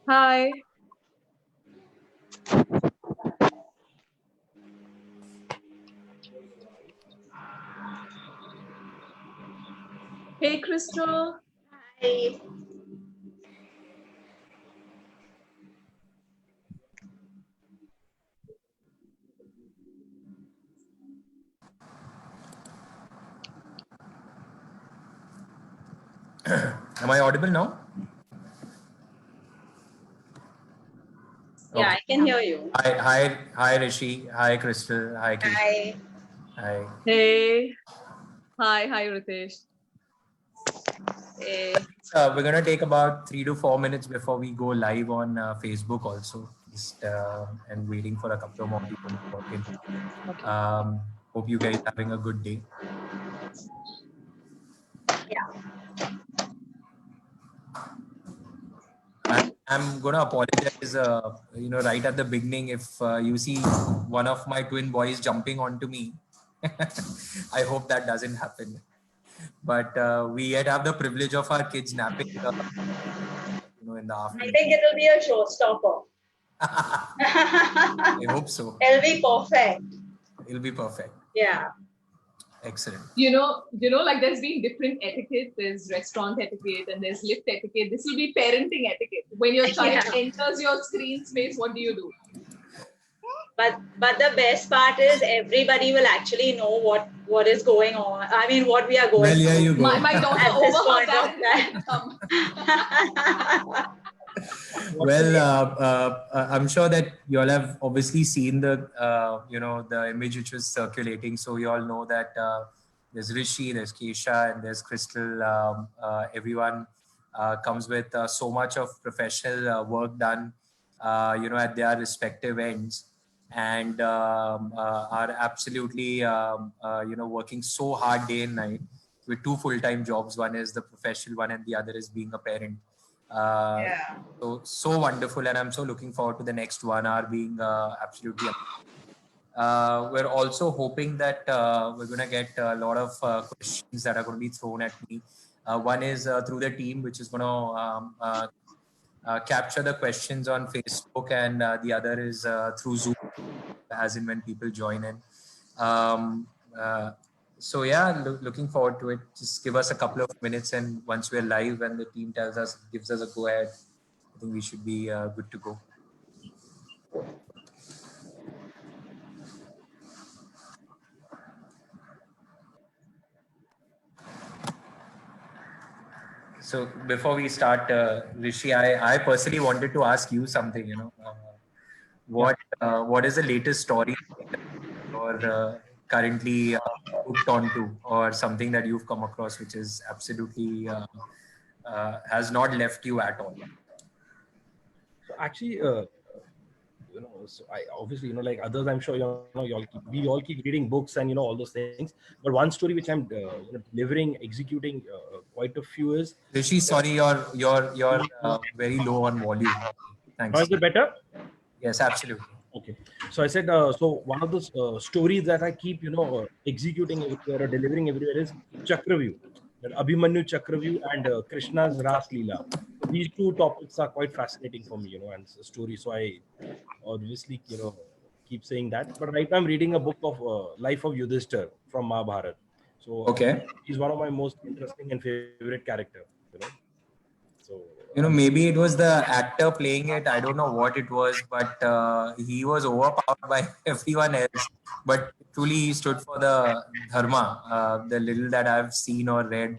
Hi. Hey, Crystal. Hi. Am I audible now? Yeah, Okay. I can hear you. Hi, Rishi. Hi, Crystal. Hi, Keith. Hi. Hi. Hey. Hi, Ritesh. Hey. We're gonna take about 3 to 4 minutes before we go live on Facebook also. Just and waiting for a couple of more people to walk in. Okay. Hope you guys having a good day. Yeah. I'm gonna apologize. Right at the beginning, if you see one of my twin boys jumping onto me, I hope that doesn't happen. But we yet have the privilege of our kids napping, in the I afternoon. think it'll be a showstopper. I hope so. It'll be perfect. It'll be perfect. Yeah. Excellent. Like there's been different etiquette. There's restaurant etiquette and there's lift etiquette. This will be parenting etiquette. When your child enters your screen space, what do you do? But the best part is everybody will actually know what is going on. I mean, what we are going Well, yeah, you go. My daughter at this overheard point of that. Well, I'm sure that you all have obviously seen the the image which was circulating. So you all know that there's Rishi, there's Kesha, and there's Crystal. Everyone comes with so much of professional work done, at their respective ends, and are absolutely working so hard day and night with two full-time jobs. One is the professional one, and the other is being a parent. Yeah. So wonderful, and I'm so looking forward to the next 1 hour being absolutely. We're also hoping that we're going to get a lot of questions that are going to be thrown at me. One is through the team, which is going to capture the questions on Facebook, and the other is through Zoom, as in when people join in. Um, uh, so yeah, looking forward to it. Just give us a couple of minutes, and once we're live and the team gives us a go ahead, I think we should be good to go. So before we start, Rishi, I personally wanted to ask you something. What is the latest story you're currently hooked onto, or something that you've come across which is absolutely has not left you at all? So actually, so I obviously, like others, I'm sure we all keep reading books and all those things. But one story which I'm delivering, executing quite a few is. Rishi, sorry, you're very low on volume. Now Thanks. is it better? Yes, absolutely. Okay. So I said, so one of those stories that I keep, executing everywhere or delivering everywhere is Chakravyu, that Abhimanyu Chakravyu and Krishna's Ras Leela. So these two topics are quite fascinating for me, and it's a story. So I obviously, keep saying that. But right now I'm reading a book of Life of Yudhishthir from Mahabharata. So Okay. he's one of my most interesting and favorite character, So Maybe it was the actor playing it. I don't know what it was, but he was overpowered by everyone else. But truly, he stood for the dharma, the little that I've seen or read.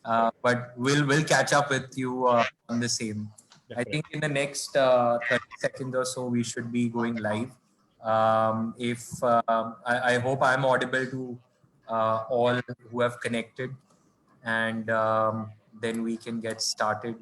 But we'll catch up with you on the same. I think in the next 30 seconds or so, we should be going live. If I hope I'm audible to all who have connected, and then we can get started.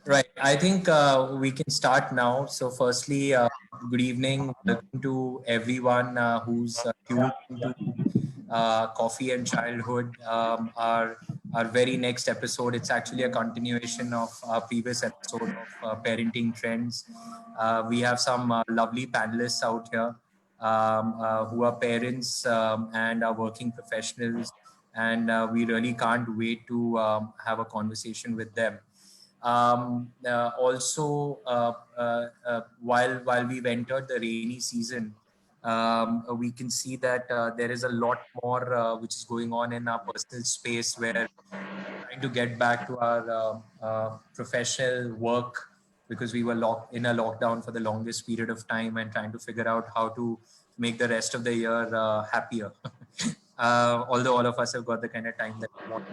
Right. I think we can start now. So, firstly, good evening. Welcome to everyone who's tuned into Coffee and Childhood, our very next episode. It's actually a continuation of our previous episode of Parenting Trends. We have some lovely panelists out here who are parents and are working professionals, and we really can't wait to have a conversation with them. Also, while we've entered the rainy season, we can see that there is a lot more which is going on in our personal space, where trying to get back to our professional work, because we were locked in a lockdown for the longest period of time, and trying to figure out how to make the rest of the year happier. Although all of us have got the kind of time that we want.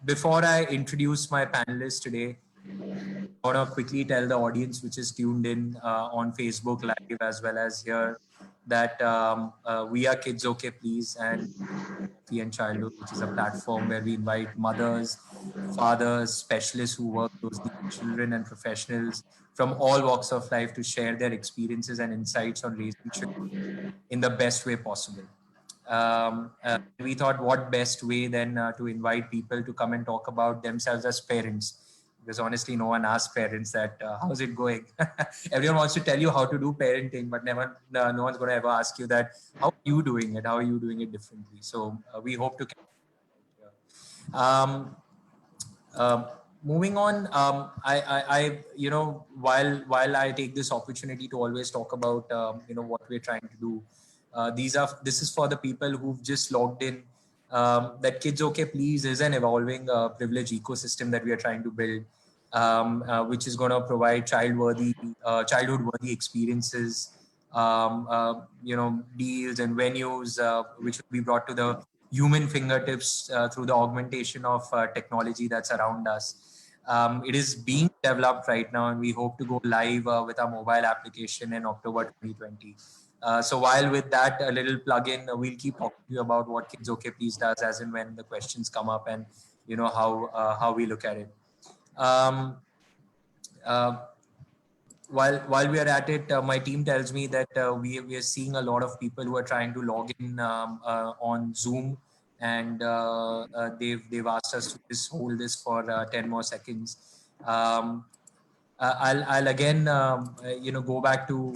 Before I introduce my panelists today, I want to quickly tell the audience which is tuned in on Facebook Live as well as here that we are Kids Okay Please and Coffee and Childhood, which is a platform where we invite mothers, fathers, specialists who work closely with children and professionals from all walks of life to share their experiences and insights on raising children in the best way possible. We thought, what best way than to invite people to come and talk about themselves as parents, because honestly no one asks parents that how's it going. Everyone wants to tell you how to do parenting, but never no one's going to ever ask you that how are you doing it, how are you doing it differently. So we hope to moving on. I while I take this opportunity to always talk about what we're trying to do, this is for the people who've just logged in, that Kids Okay Please is an evolving privilege ecosystem that we are trying to build, which is going to provide childhood worthy experiences, deals and venues which will be brought to the human fingertips through the augmentation of technology that's around us. It is being developed right now, and we hope to go live with our mobile application in October 2020. So while with that a little plug-in, we'll keep talking to you about what Kids Okay Please does as and when the questions come up, and how we look at it. While we are at it, my team tells me that we are seeing a lot of people who are trying to log in on Zoom, and they've asked us to just hold this for 10 more seconds. I'll again go back to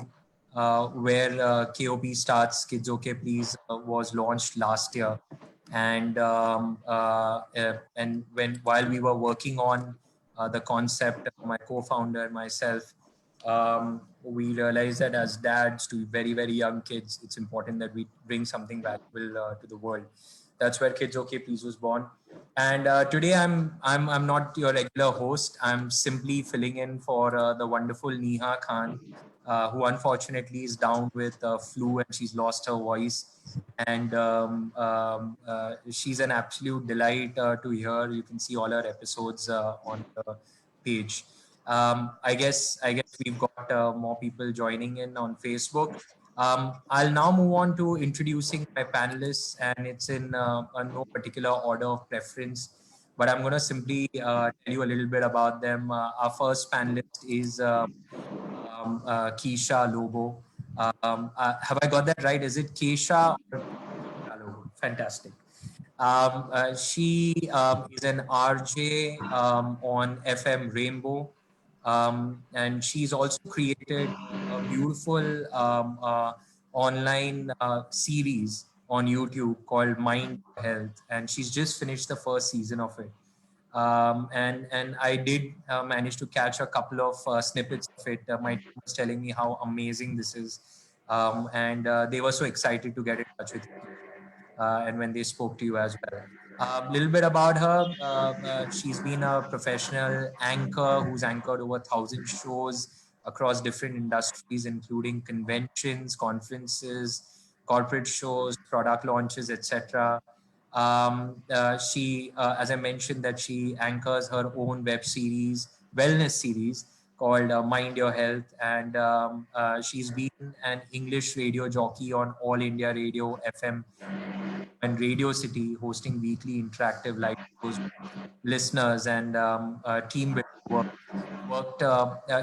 where KOP starts. Kids Okay Please was launched last year, and while we were working on the concept, my co-founder and myself, we realized that as dads to very, very young kids, it's important that we bring something valuable to the world. That's where Kids Okay Please was born. And today I'm not your regular host. I'm simply filling in for the wonderful Neha Khan, who unfortunately is down with flu, and she's lost her voice. And she's an absolute delight to hear. You can see all her episodes on the page. I guess we've got more people joining in on Facebook. I'll now move on to introducing my panelists, and it's in no particular order of preference, but I'm going to simply tell you a little bit about them. Our first panelist is Keisha Lobo. Have I got that right? Is it Keisha or Lobo? Fantastic. She is an RJ on FM Rainbow. And she's also created a beautiful online series on YouTube called Mind Health, and she's just finished the first season of it. And I did manage to catch a couple of snippets of it. My team was telling me how amazing this is, and they were so excited to get in touch with you, and when they spoke to you as well. A little bit about her. She's been a professional anchor who's anchored over 1,000 shows across different industries, including conventions, conferences, corporate shows, product launches, etc. She, as I mentioned, that she anchors her own web series, wellness series called Mind Your Health, and she's been an English radio jockey on All India Radio FM and Radio City, hosting weekly interactive live shows with listeners and team worked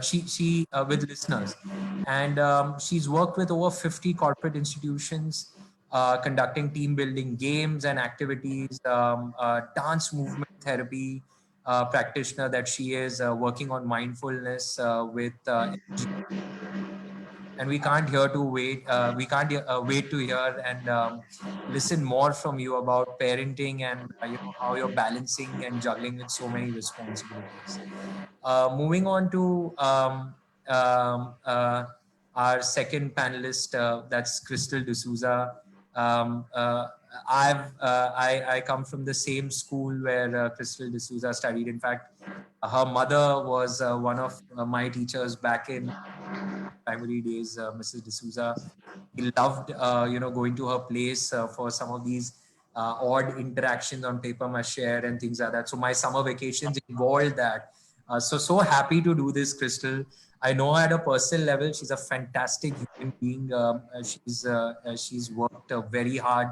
she with listeners. And she's worked with over 50 corporate institutions, conducting team building games and activities, dance movement therapy practitioner that she is, working on mindfulness with and we can't hear to wait. We can't wait to hear and listen more from you about parenting and how you're balancing and juggling with so many responsibilities. Moving on to um, uh, our second panelist, that's Crystal D'Souza. Um, uh, I come from the same school where Crystal D'Souza studied. In fact, her mother was one of my teachers back in primary days, Mrs. D'Souza. He loved, going to her place for some of these odd interactions on paper mache and things like that. So my summer vacations involved that. So happy to do this, Crystal. I know her at a personal level. She's a fantastic human being. She's worked very hard.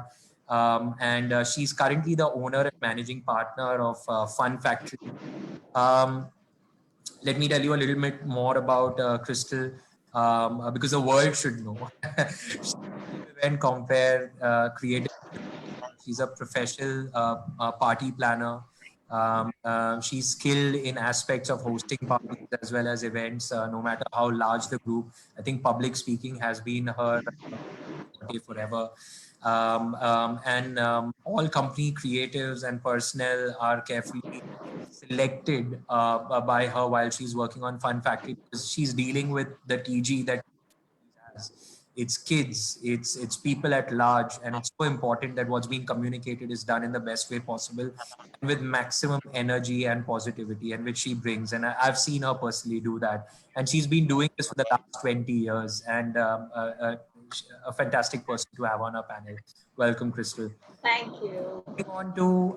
And she's currently the owner and managing partner of Fun Factory. Let me tell you a little bit more about Crystal, because the world should know. When compare creative, she's a professional party planner. She's skilled in aspects of hosting parties as well as events, no matter how large the group. I think public speaking has been her forte forever. And all company creatives and personnel are carefully selected by her while she's working on Fun Factory, because she's dealing with the TG that has. It's kids, it's people at large, and it's so important that what's being communicated is done in the best way possible and with maximum energy and positivity, and which she brings. And I've seen her personally do that, and she's been doing this for the last 20 years, and a fantastic person to have on our panel. Welcome, Crystal. Thank you. Moving on to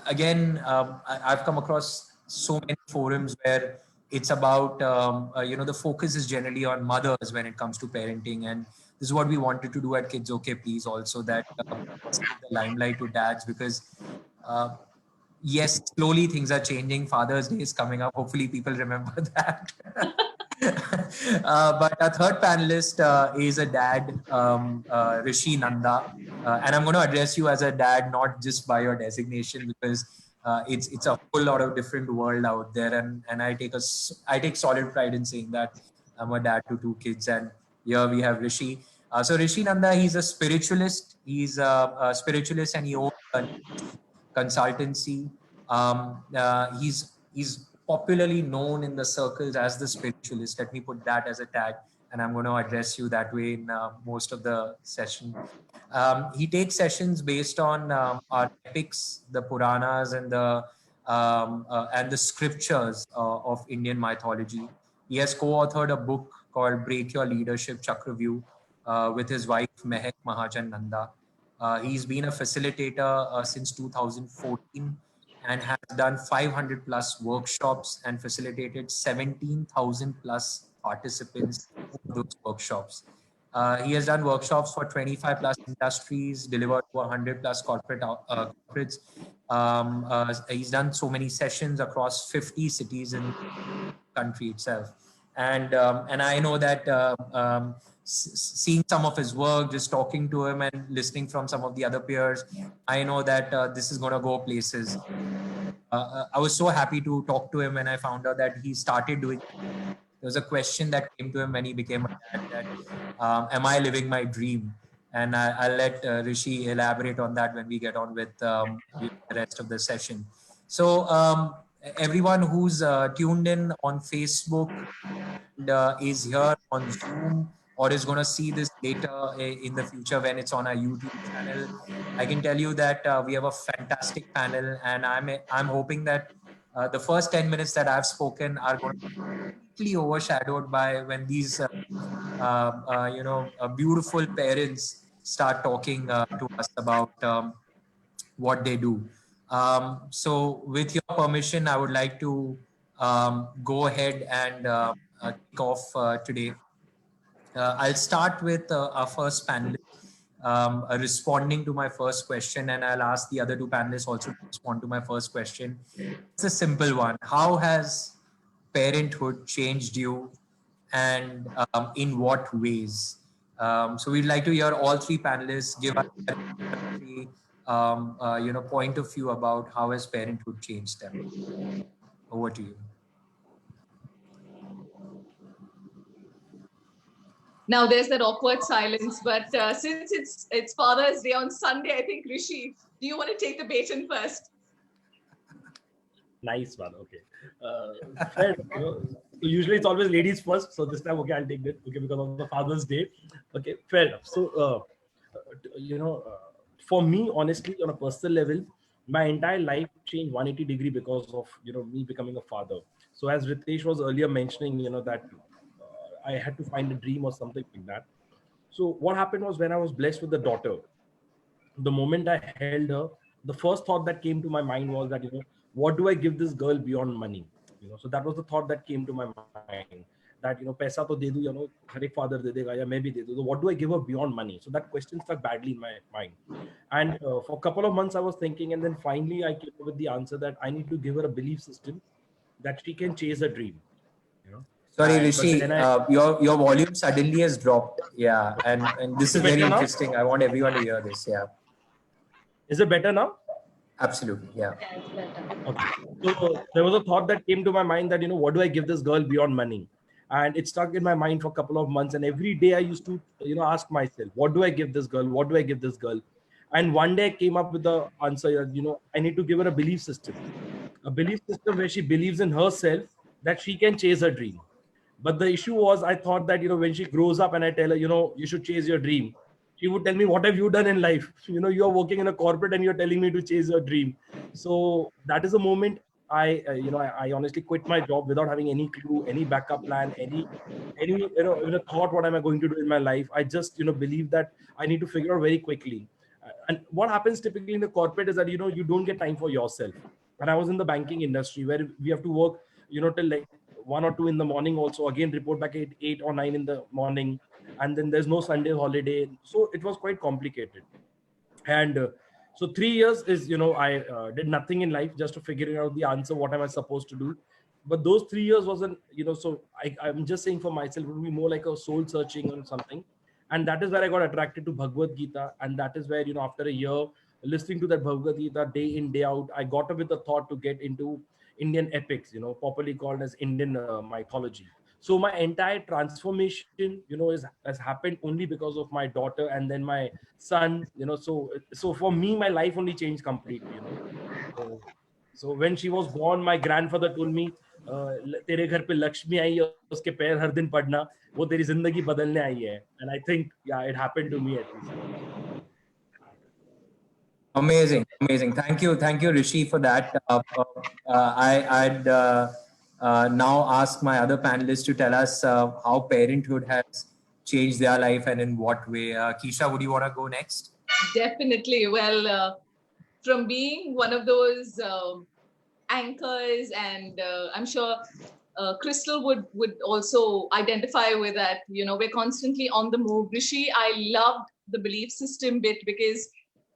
again, I've come across so many forums where it's about, the focus is generally on mothers when it comes to parenting. And this is what we wanted to do at Kids Okay Please also, that let's give the limelight to dads, because yes, slowly things are changing. Father's Day is coming up. Hopefully people remember that. But our third panelist is a dad, Rishi Nanda. And I'm going to address you as a dad, not just by your designation, because it's a whole lot of different world out there. And I take solid pride in saying that I'm a dad to 2 kids. And here we have Rishi. So Rishi Nanda, he's a spiritualist. He's a spiritualist, and he owns a consultancy. He's popularly known in the circles as the spiritualist. Let me put that as a tag, and I'm going to address you that way in most of the session. He takes sessions based on our epics, the Puranas, and the scriptures of Indian mythology. He has co-authored a book called Break Your Leadership Chakravyuh with his wife Mehak Mahajan Nanda. He's been a facilitator since 2014 and has done 500 plus workshops and facilitated 17,000 plus participants in those workshops. He has done workshops for 25 plus industries, delivered to 100 plus corporates. He's done so many sessions across 50 cities in the country itself. And I know that seeing some of his work, just talking to him and listening from some of the other peers, I know that this is going to go places. I was so happy to talk to him when I found out that he started doing. There was a question that came to him when he became a dad, that am I living my dream? And I'll let Rishi elaborate on that when we get on with the rest of the session. So everyone who's tuned in on Facebook and is here on Zoom, or is going to see this later in the future when it's on our YouTube channel, I can tell you that we have a fantastic panel, and I'm hoping that the first 10 minutes that I've spoken are going to be completely overshadowed by when these beautiful parents start talking to us about what they do. So with your permission, I would like to go ahead and kick off today. I'll start with our first panelist responding to my first question, and I'll ask the other 2 panelists also to respond to my first question. It's a simple one. How has parenthood changed you, and in what ways? So we'd like to hear all three panelists give us point of view about how has parenthood changed them. Over to you. Now there's that awkward silence, but since it's Father's Day on Sunday, I think Rishi, do you want to take the baton first? Nice one. Okay. Fair, usually it's always ladies first, so this time okay, I'll take it. Okay, because of the Father's Day. Okay, fair enough. So for me, honestly, on a personal level, my entire life changed 180-degree because of me becoming a father. So as Ritesh was earlier mentioning, that I had to find a dream or something like that. So what happened was, when I was blessed with a daughter, the moment I held her, the first thought that came to my mind was that, what do I give this girl beyond money? So that was the thought that came to my mind, that, paisa to de do, har ek father de dega, ya main bhi de do. So what do I give her beyond money? So that question stuck badly in my mind. And for a couple of months I was thinking, and then finally I came up with the answer that I need to give her a belief system that she can chase a dream. Sorry, Rishi, your volume suddenly has dropped. Yeah, and this is very interesting. I want everyone to hear this. Yeah. Is it better now? Absolutely, yeah. Okay. So there was a thought that came to my mind that, what do I give this girl beyond money? And it stuck in my mind for a couple of months. And every day I used to, ask myself, what do I give this girl? What do I give this girl? And one day I came up with the answer, I need to give her a belief system where she believes in herself, that she can chase her dream. But the issue was, I thought that, when she grows up and I tell her, you should chase your dream, she would tell me, what have you done in life? You are working in a corporate and you're telling me to chase your dream. So that is the moment I honestly quit my job without having any clue, any backup plan, any even a thought, what am I going to do in my life? I just, believe that I need to figure out very quickly. And what happens typically in the corporate is that, you don't get time for yourself. And I was in the banking industry where we have to work, till like 1 or 2 in the morning, also again report back at 8 or 9 in the morning, and then there's no Sunday holiday. So it was quite complicated. And so 3 years is, I did nothing in life just to figure out the answer, what am I supposed to do. But those 3 years wasn't, so I'm just saying for myself, it would be more like a soul searching or something. And that is where I got attracted to Bhagavad Gita. And that is where, after a year listening to that Bhagavad Gita day in, day out, I got up with the thought to get into Indian epics, popularly called as Indian mythology. So my entire transformation, has happened only because of my daughter and then my son, so for me, my life only changed completely, So when she was born, my grandfather told me, तेरे घर पे लक्ष्मी आई है, उसके पैर हर दिन पड़ना, वो तेरी जिंदगी बदलने आई है. And I think, yeah, it happened to me at least. Amazing. Thank you, Rishi, for that. I'd now ask my other panelists to tell us how parenthood has changed their life and in what way. Keisha, would you want to go next? Definitely. Well, from being one of those anchors, and I'm sure Crystal would also identify with that. We're constantly on the move. Rishi, I loved the belief system bit, because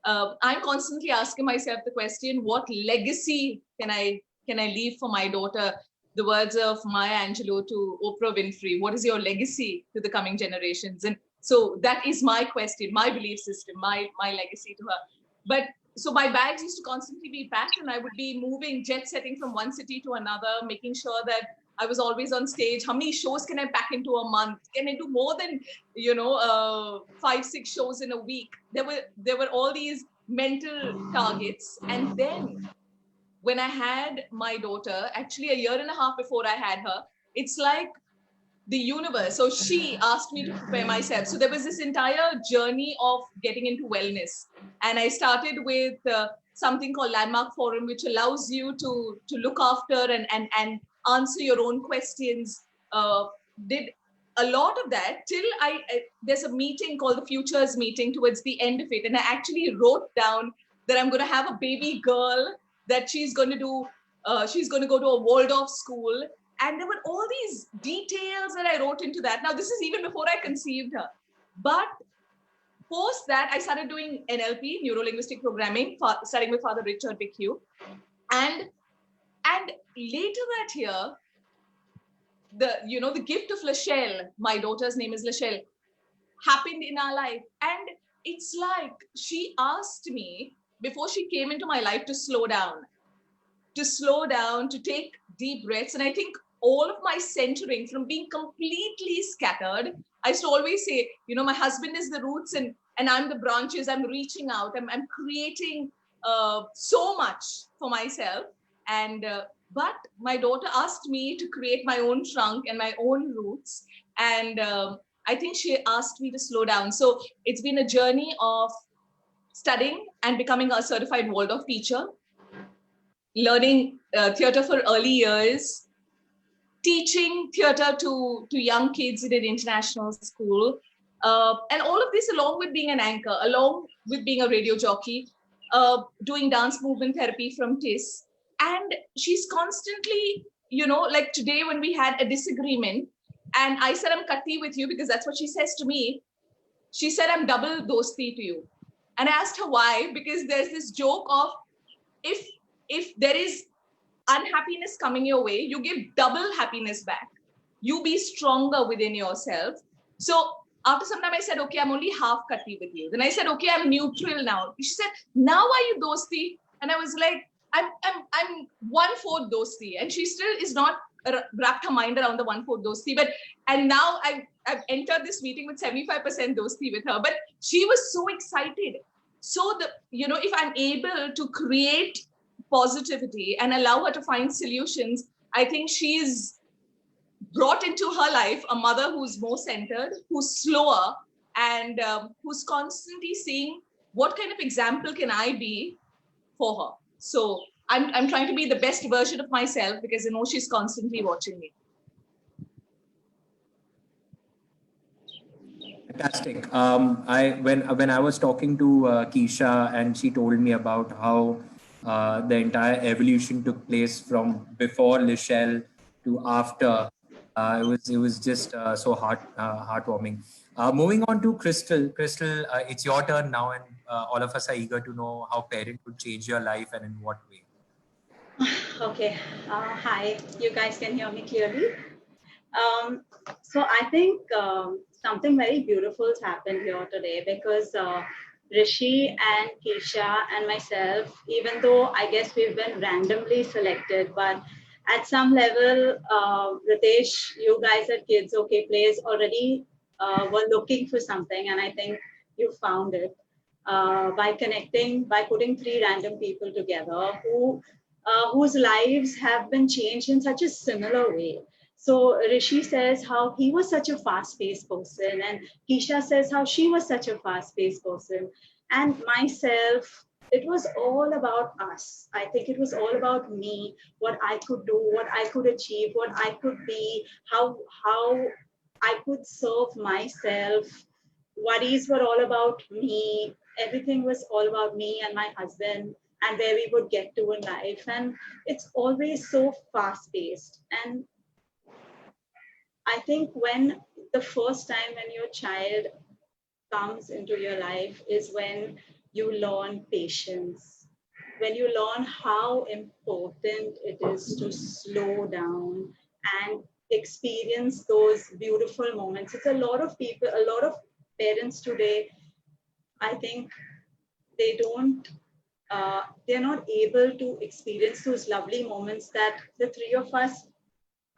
I'm constantly asking myself the question, what legacy can I leave for my daughter? The words of Maya Angelou to Oprah Winfrey, what is your legacy to the coming generations? And so that is my question, my belief system, my legacy to her. But so my bags used to constantly be packed, and I would be moving, jet setting from one city to another, making sure that I was always on stage. How many shows can I pack into a month? Can I do more than 5-6 shows in a week? There were all these mental targets. And then when I had my daughter, actually a year and a half before I had her, it's like the universe. So she asked me to prepare myself. So there was this entire journey of getting into wellness. And I started with something called Landmark Forum, which allows you to look after and answer your own questions. Did a lot of that till there's a meeting called the Futures meeting towards the end of it. And I actually wrote down that I'm going to have a baby girl, that she's going to go to a Waldorf school. And there were all these details that I wrote into that. Now, this is even before I conceived her. But post that, I started doing NLP, Neuro-Linguistic Programming, starting with Father Richard McHugh. And later that year, the gift of Lachelle, my daughter's name is Lachelle, happened in our life. And it's like she asked me before she came into my life to slow down, to take deep breaths. And I think all of my centering from being completely scattered, I used to always say, my husband is the roots and I'm the branches. I'm reaching out. I'm creating so much for myself. But my daughter asked me to create my own trunk and my own roots. And I think she asked me to slow down. So it's been a journey of studying and becoming a certified Waldorf teacher, learning theater for early years, teaching theater to young kids in an international school, and all of this along with being an anchor, along with being a radio jockey, doing dance movement therapy from TIS. And she's constantly, like today when we had a disagreement, and I said, I'm katti with you because that's what she says to me. She said, I'm double dosti to you. And I asked her why, because there's this joke of if there is unhappiness coming your way, you give double happiness back. You be stronger within yourself. So after some time I said, okay, I'm only half katti with you. Then I said, okay, I'm neutral now. She said, now are you dosti? And I was like, I'm 1/4 dosti. And she still is not wrapped her mind around the 1/4 dosti. And now I've entered this meeting with 75% dosti with her. But she was so excited. So if I'm able to create positivity and allow her to find solutions, I think she's brought into her life a mother who's more centered, who's slower, and who's constantly seeing what kind of example can I be for her. So I'm trying to be the best version of myself because I know she's constantly watching me. Fantastic. When I was talking to Keisha and she told me about how the entire evolution took place from before Lachelle to after, it was just so heartwarming. Moving on to Crystal. Crystal, it's your turn now, and all of us are eager to know how parenthood changed your life and in what way. Okay. Hi. You guys can hear me clearly. So I think something very beautiful has happened here today because Rishi and Keisha and myself, even though I guess we've been randomly selected, but at some level, Ritesh, you guys at Kids OK Plays already were looking for something, and I think you found it by putting 3 random people together whose lives have been changed in such a similar way. So Rishi says how he was such a fast-paced person, and Keisha says how she was such a fast-paced person, and myself, it was all about us. I think it was all about me, what I could do, what I could achieve, what I could be, how I could serve myself. Worries were all about me. Everything was all about me and my husband and where we would get to in life. And it's always so fast-paced. And I think when the first time when your child comes into your life is when you learn patience, when you learn how important it is to slow down and experience those beautiful moments. It's a lot of parents today, I think they're not able to experience those lovely moments that the 3 of us,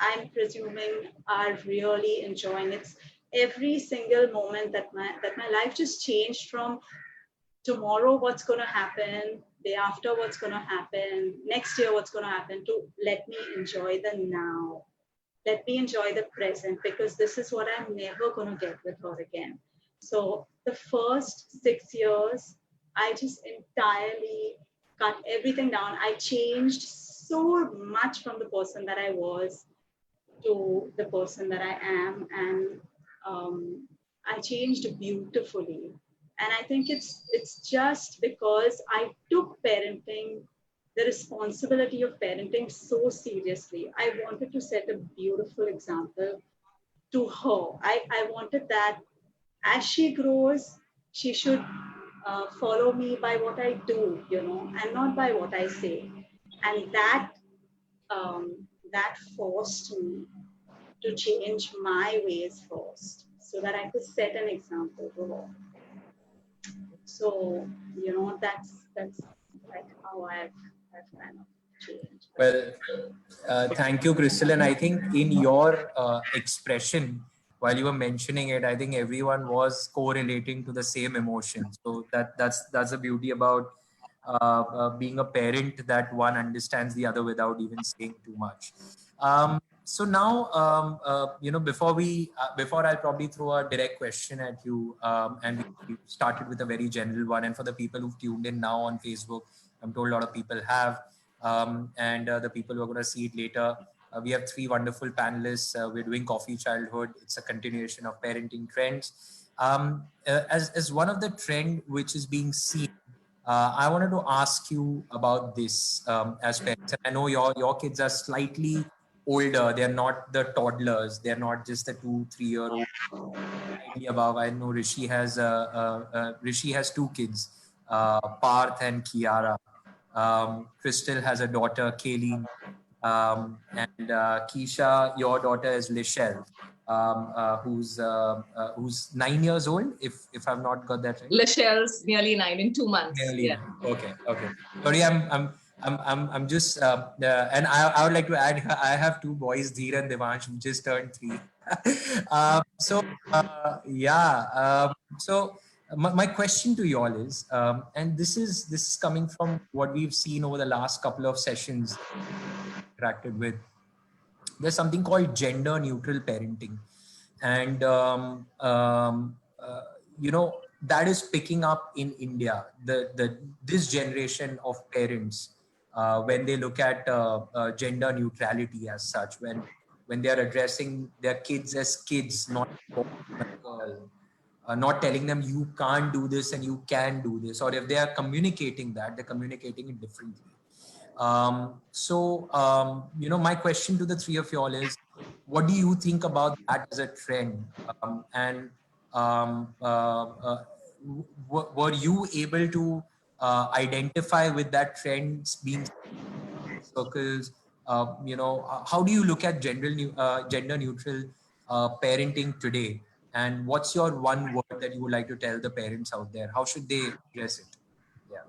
I'm presuming, are really enjoying. It's every single moment that my life just changed from tomorrow, what's going to happen, day after, what's going to happen, next year, what's going to happen, to let me enjoy the now. Let me enjoy the present, because this is what I'm never going to get with her again. So the first 6 years, I just entirely cut everything down. I changed so much from the person that I was to the person that I am, and I changed beautifully. And I think it's just because I took parenting, the responsibility of parenting, so seriously. I wanted to set a beautiful example to her. I wanted that as she grows, she should follow me by what I do, and not by what I say. And that forced me to change my ways first so that I could set an example to all. So, that's like how I've kind of changed. Well, thank you, Crystal. And I think in your expression, while you were mentioning it, I think everyone was correlating to the same emotion. So that's the beauty about being a parent, that one understands the other without even saying too much. So now, before I'll probably throw a direct question at you, and we started with a very general one. And for the people who've tuned in now on Facebook, I'm told a lot of people have. And the people who are going to see it later. We have three wonderful panelists. We're doing Coffee Childhood. It's a continuation of parenting trends. As one of the trend which is being seen, I wanted to ask you about this as parents. And I know your kids are slightly older. They're not the toddlers. They're not just the 2-3-year-old. Slightly above. I know Rishi has two kids, Parth and Kiara. Crystal has a daughter, Kayleen, and Keisha, your daughter is Lishelle, who's 9 years old, if I've not got that right. Lachelle's nearly 9 in 2 months. Nearly 9. Okay. Sorry, I'm just and I would like to add, I have two boys, Dheer and Devansh, who just turned 3. So my question to you all is, and this is coming from what we've seen over the last couple of sessions interacted with. There's something called gender neutral parenting, and that is picking up in India. This generation of parents, when they look at gender neutrality as such, when they are addressing their kids as kids, not girl, not telling them you can't do this and you can do this, or if they are communicating that, they're communicating it differently. My question to the three of you all is, what do you think about that as a trend? Were you able to identify with that trend being circles? How do you look at gender neutral parenting today? And what's your one word that you would like to tell the parents out there? How should they address it? Yeah.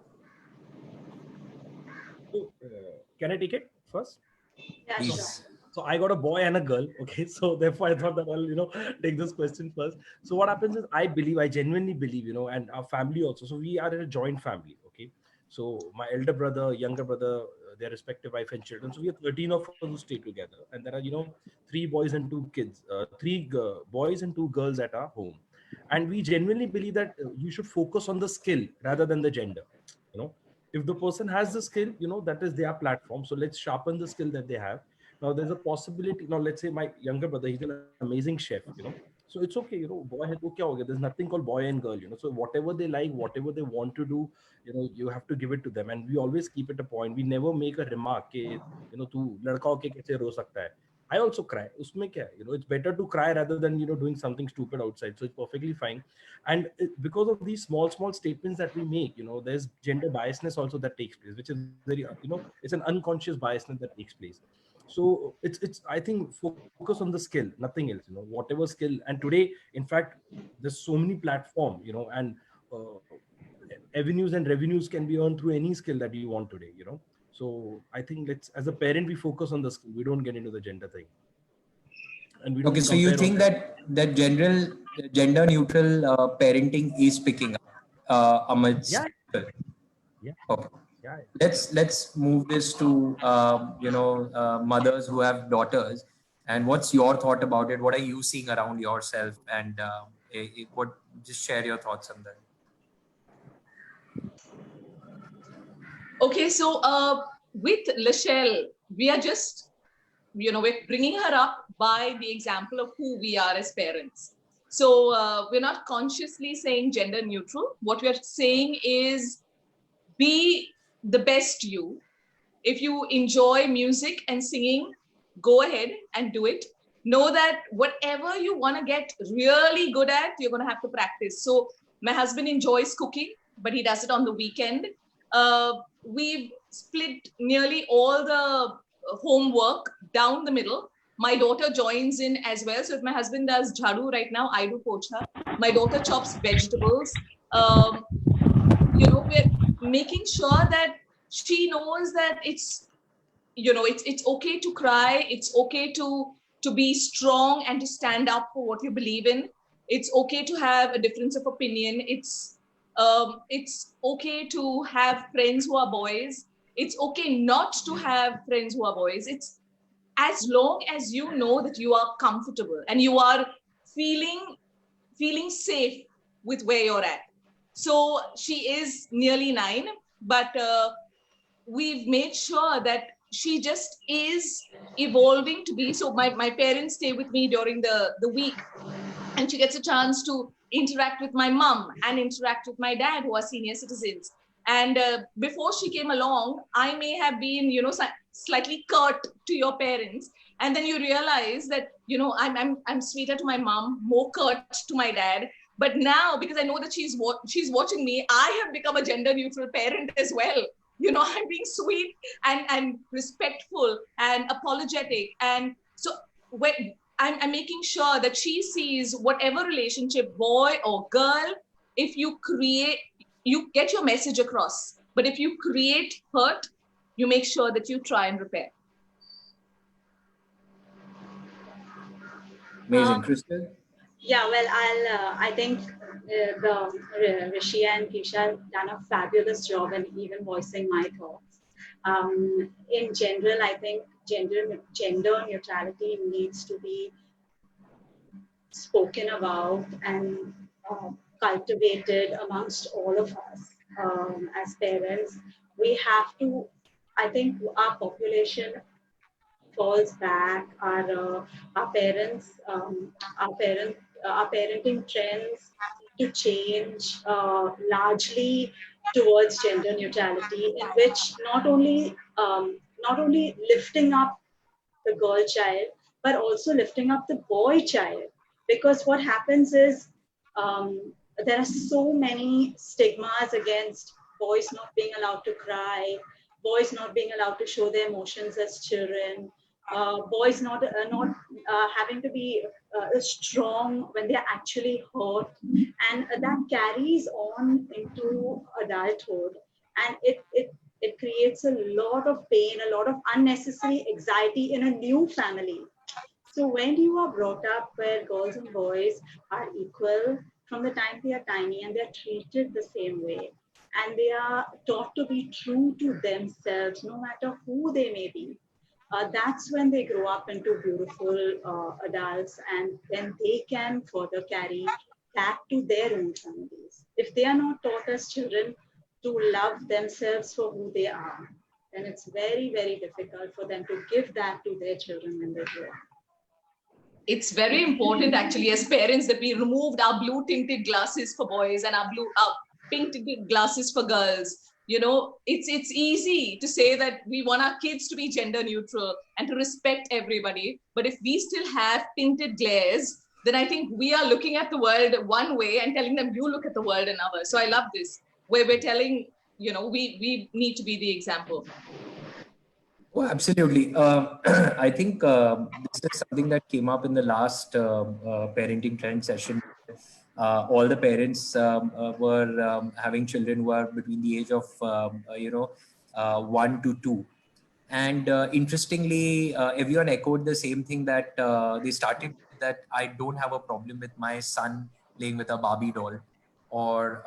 So, can I take it first? Yeah, Please. sure. So I got a boy and a girl. Okay. So therefore I thought that I'll, take this question first. So what happens is I genuinely believe, and our family also. So we are in a joint family. Okay. So my elder brother, younger brother, their respective wife and children. So we are 13 of us who stay together. And there are, 3 boys and 2 kids, 3 boys and 2 girls at our home. And we genuinely believe that you should focus on the skill rather than the gender. If the person has the skill, that is their platform. So let's sharpen the skill that they have. Now there's a possibility. Now let's say my younger brother, he's an amazing chef. So it's okay. Boy hai to kya ho gaya? There's nothing called boy and girl. So whatever they like, whatever they want to do, you have to give it to them. And we always keep it a point. We never make a remark. Ke, tu ladka ho ke kaise ro sakta hai. I also cry. Usme kya hai? It's better to cry rather than doing something stupid outside. So it's perfectly fine. And because of these small statements that we make, there's gender biasness also that takes place, which is very it's an unconscious biasness that takes place. So it's I think focus on the skill, nothing else. Whatever skill. And today, in fact, there's so many platforms, and avenues and revenues can be earned through any skill that you want today. So I think as a parent, we focus on the skill. We don't get into the gender thing. And we don't okay, so you think that gender neutral parenting is picking up amidst people? Yeah. Okay. Yeah. Let's move this to mothers who have daughters, and what's your thought about it? What are you seeing around yourself, and just share your thoughts on that. Okay, so with Lachelle, we are just, we're bringing her up by the example of who we are as parents. So we're not consciously saying gender neutral. What we're saying is be the best you. If you enjoy music and singing, go ahead and do it. Know that whatever you want to get really good at, you're going to have to practice. So my husband enjoys cooking, but he does it on the weekend. We've split nearly all the homework down the middle. My daughter joins in as well. So if my husband does jhadu right now, I do pocha. My daughter chops vegetables. We're making sure that she knows that it's okay to cry. It's okay to be strong and to stand up for what you believe in. It's okay to have a difference of opinion. It's okay to have friends who are boys. It's okay not to have friends who are boys. It's as long as you know that you are comfortable and you are feeling safe with where you're at. So she is nearly 9, but we've made sure that she just is evolving to be. So my parents stay with me during the week, and she gets a chance to interact with my mom and interact with my dad, who are senior citizens. And before she came along, I may have been, slightly curt to your parents, and then you realize that I'm sweeter to my mom, more curt to my dad. But now, because I know that she's watching me, I have become a gender neutral parent as well. I'm being sweet and respectful and apologetic, and so when I'm making sure that she sees whatever relationship, boy or girl, if you get your message across. But if you create hurt, you make sure that you try and repair. Amazing. Crystal? Yeah, well, I think Rishi and Kesha have done a fabulous job in even voicing my thoughts. In general, I think gender neutrality needs to be spoken about and cultivated amongst all of us as parents. We have to, I think our population falls back. Our parents, our parenting trends need to change largely towards gender neutrality, in which not only lifting up the girl child, but also lifting up the boy child. Because what happens is there are so many stigmas against boys not being allowed to cry, boys not being allowed to show their emotions as children, boys not having to be strong when they're actually hurt, and that carries on into adulthood, and it creates a lot of pain, a lot of unnecessary anxiety in a new family. So when you are brought up where girls and boys are equal from the time they are tiny, and they're treated the same way, and they are taught to be true to themselves, no matter who they may be, that's when they grow up into beautiful adults, and then they can further carry that to their own families. If they are not taught as children to love themselves for who they are, then it's very, very difficult for them to give that to their children when they grow up. It's very important, actually, as parents, that we removed our blue tinted glasses for boys and our pink tinted glasses for girls. It's easy to say that we want our kids to be gender neutral and to respect everybody. But if we still have tinted glares, then I think we are looking at the world one way and telling them, you look at the world another. So I love this, where we're telling, we need to be the example. Oh, absolutely. I think this is something that came up in the last parenting trend session. All the parents were having children who are between the age of 1 to 2, and interestingly, everyone echoed the same thing, that they started that I don't have a problem with my son playing with a Barbie doll, or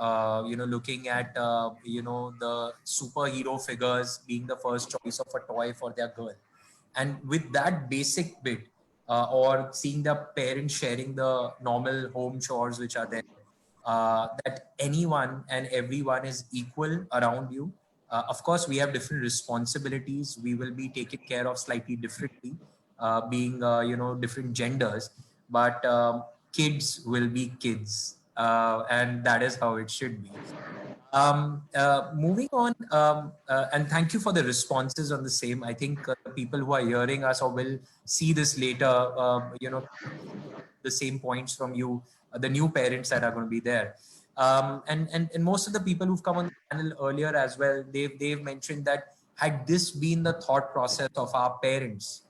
looking at the superhero figures being the first choice of a toy for their girl. And with that basic bit, or seeing the parents sharing the normal home chores which are there, that anyone and everyone is equal around you. Of course, we have different responsibilities. We will be taken care of slightly differently, being different genders, but kids will be kids, and that is how it should be. Moving on, and thank you for the responses on the same. I think people who are hearing us or will see this later, the same points from you, the new parents that are going to be there. And most of the people who've come on the panel earlier as well, they've mentioned that had this been the thought process of our parents,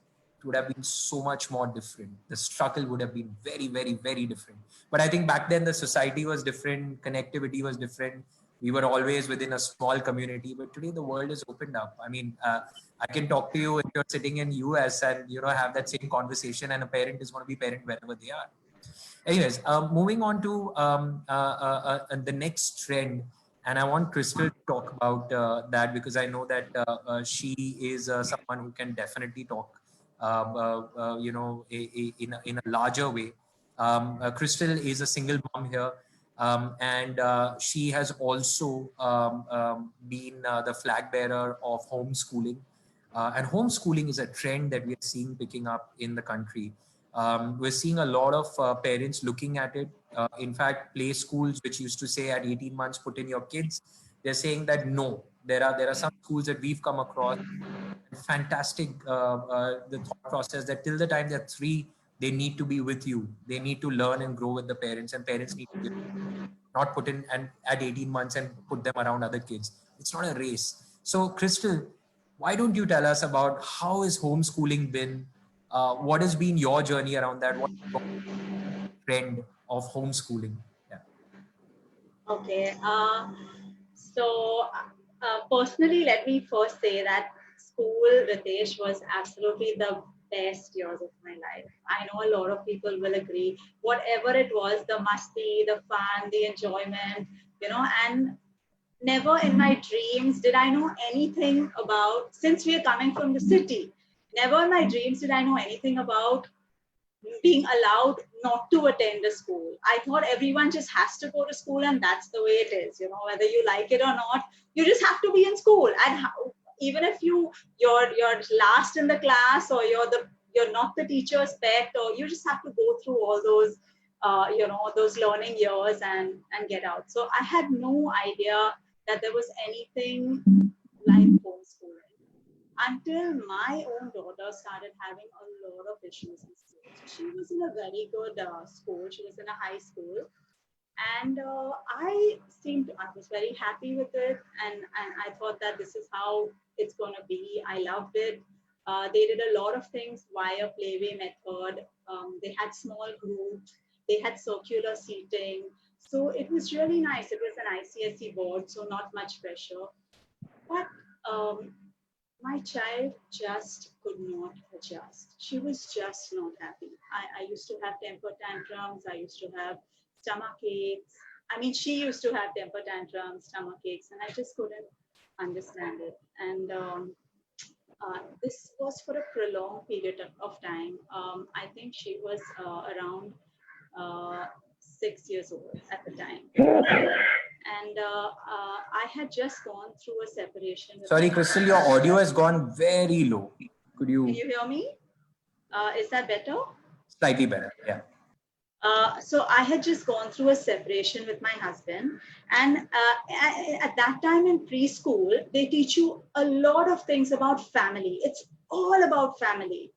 it would have been so much more different. The struggle would have been very, very, very different. But I think back then the society was different, connectivity was different. We were always within a small community, but today the world is opened up. I mean, I can talk to you if you're sitting in US and, you know, have that same conversation, and a parent is going to be parent wherever they are. Anyways, moving on to the next trend, and I want Crystal to talk about that, because I know that she is someone who can definitely talk, you know, in a larger way. Crystal is a single mom here, and she has also been the flag bearer of homeschooling. And homeschooling is a trend that we are seeing picking up in the country. We're seeing a lot of parents looking at it. In fact, play schools, which used to say at 18 months, put in your kids, they're saying that no. There are some schools that we've come across. Fantastic, the thought process that till the time they're 3, they need to be with you. They need to learn and grow with the parents, and parents need to not put in and at 18 months and put them around other kids. It's not a race. So, Crystal, why don't you tell us about how is homeschooling been? What has been your journey around that? What trend of homeschooling? Yeah. Okay. Personally, let me first say that school, Ritesh, was absolutely the best years of my life. I know a lot of people will agree. Whatever it was, the musti, the fun, the enjoyment, you know, and never in my dreams did I know anything about, since we are coming from the city, never in my dreams did I know anything about being allowed not to attend a school. I thought everyone just has to go to school and that's the way it is, you know, whether you like it or not, you just have to be in school. And even if you're last in the class, or you're not the teacher's pet, or you just have to go through all those you know, those learning years and get out. So I had no idea that there was anything like homeschooling until my own daughter started having a lot of issues in school. So she was in a very good school. She was in a high school, and I was very happy with it, and I thought that this is how it's going to be. I loved it. They did a lot of things via playway method. They had small groups. They had circular seating. So it was really nice. It was an ICSE board, so not much pressure. But my child just could not adjust. She was just not happy. I used to have temper tantrums. I used to have stomach aches. I mean, she used to have temper tantrums, stomach aches, and I just couldn't understand it. And this was for a prolonged period of time. I think she was around 6 years old at the time. And I had just gone through a separation. Sorry, Crystal, your audio has gone very low. Can you hear me? Is that better? Slightly better, yeah. So I had just gone through a separation with my husband, and at that time in preschool, they teach you a lot of things about family. It's all about family.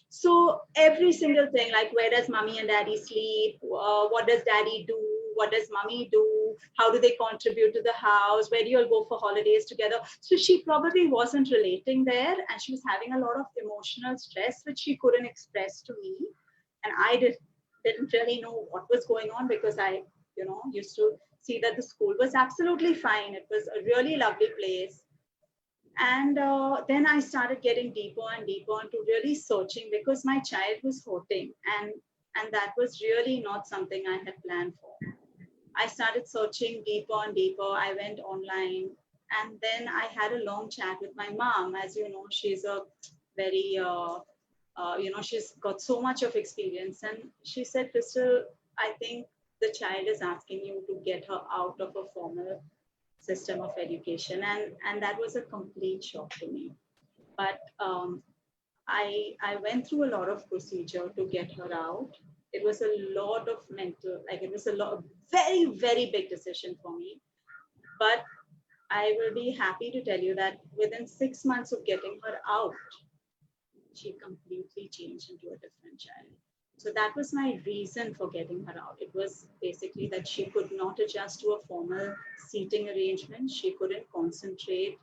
So every single thing, like where does mommy and daddy sleep? What does daddy do? What does mommy do? How do they contribute to the house? Where do you all go for holidays together? So she probably wasn't relating there, and she was having a lot of emotional stress, which she couldn't express to me. And I didn't really know what was going on, because I, you know, used to see that the school was absolutely fine. It was a really lovely place. And then I started getting deeper and deeper into really searching, because my child was hurting, and that was really not something I had planned for. I started searching deeper and deeper. I went online, and then I had a long chat with my mom. As you know, she's a very, you know, she's got so much of experience. And she said, Crystal, I think the child is asking you to get her out of a formal system of education. And that was a complete shock to me. But I went through a lot of procedure to get her out. It was a lot of mental, like it was a very, very big decision for me. But I will be happy to tell you that within 6 months of getting her out, she completely changed into a different child. So that was my reason for getting her out. It was basically that she could not adjust to a formal seating arrangement. She couldn't concentrate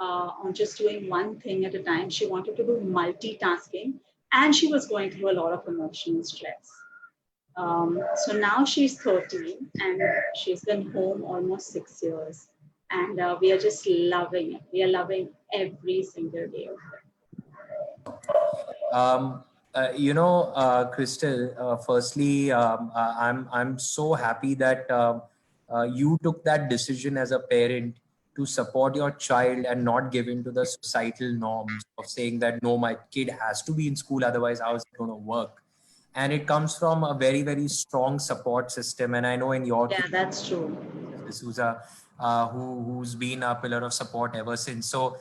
on just doing one thing at a time. She wanted to do multitasking. and she was going through a lot of emotional stress. So now she's 13 and she's been home almost 6 years. And we are just loving it. We are loving every single day of Crystal, firstly, I'm so happy that you took that decision as a parent to support your child and not give in to the societal norms of saying that no, my kid has to be in school, otherwise how is it going to work? And it comes from a very, very strong support system. And I know in your Yeah, case, that's true. D'Souza, who's been a pillar of support ever since. So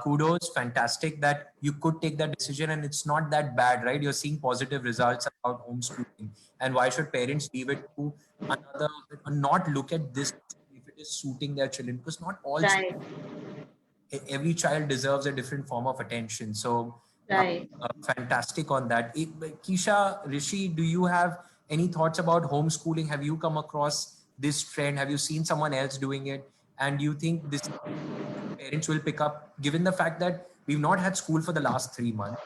kudos, fantastic that you could take that decision, and it's not that bad, right? You're seeing positive results about homeschooling, and why should parents leave it to another, not look at this if it is suiting their children? Because not all, Right, every child deserves a different form of attention. So right. fantastic on that. Keisha, Rishi, do you have any thoughts about homeschooling? Have you come across this trend? Have you seen someone else doing it? And do you think this parents will pick up, given the fact that we've not had school for the last 3 months?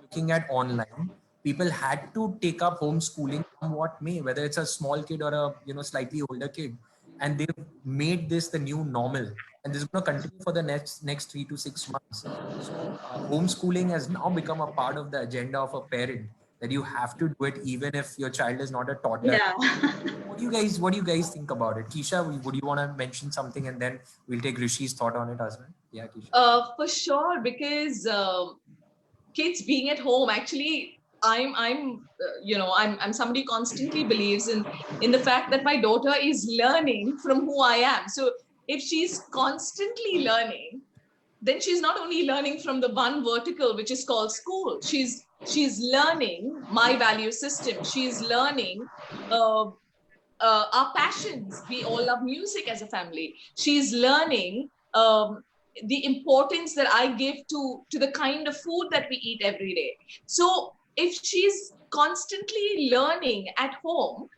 Looking at online, people had to take up homeschooling from what may, whether it's a small kid or a slightly older kid, and they've made this the new normal, and this is going to continue for the next 3 to 6 months. So homeschooling has now become a part of the agenda of a parent, that you have to do it even if your child is not a toddler. Yeah. What do you guys think about it? Keisha, would you want to mention something, and then we'll take Rishi's thought on it as well? Yeah, Keisha. For sure, because kids being at home, actually, I'm somebody who constantly believes in the fact that my daughter is learning from who I am. So if she's constantly learning, then she's not only learning from the one vertical, which is called school. She's learning my value system. She's learning our passions. We all love music as a family. She's learning the importance that I give to the kind of food that we eat every day. So if she's constantly learning at home,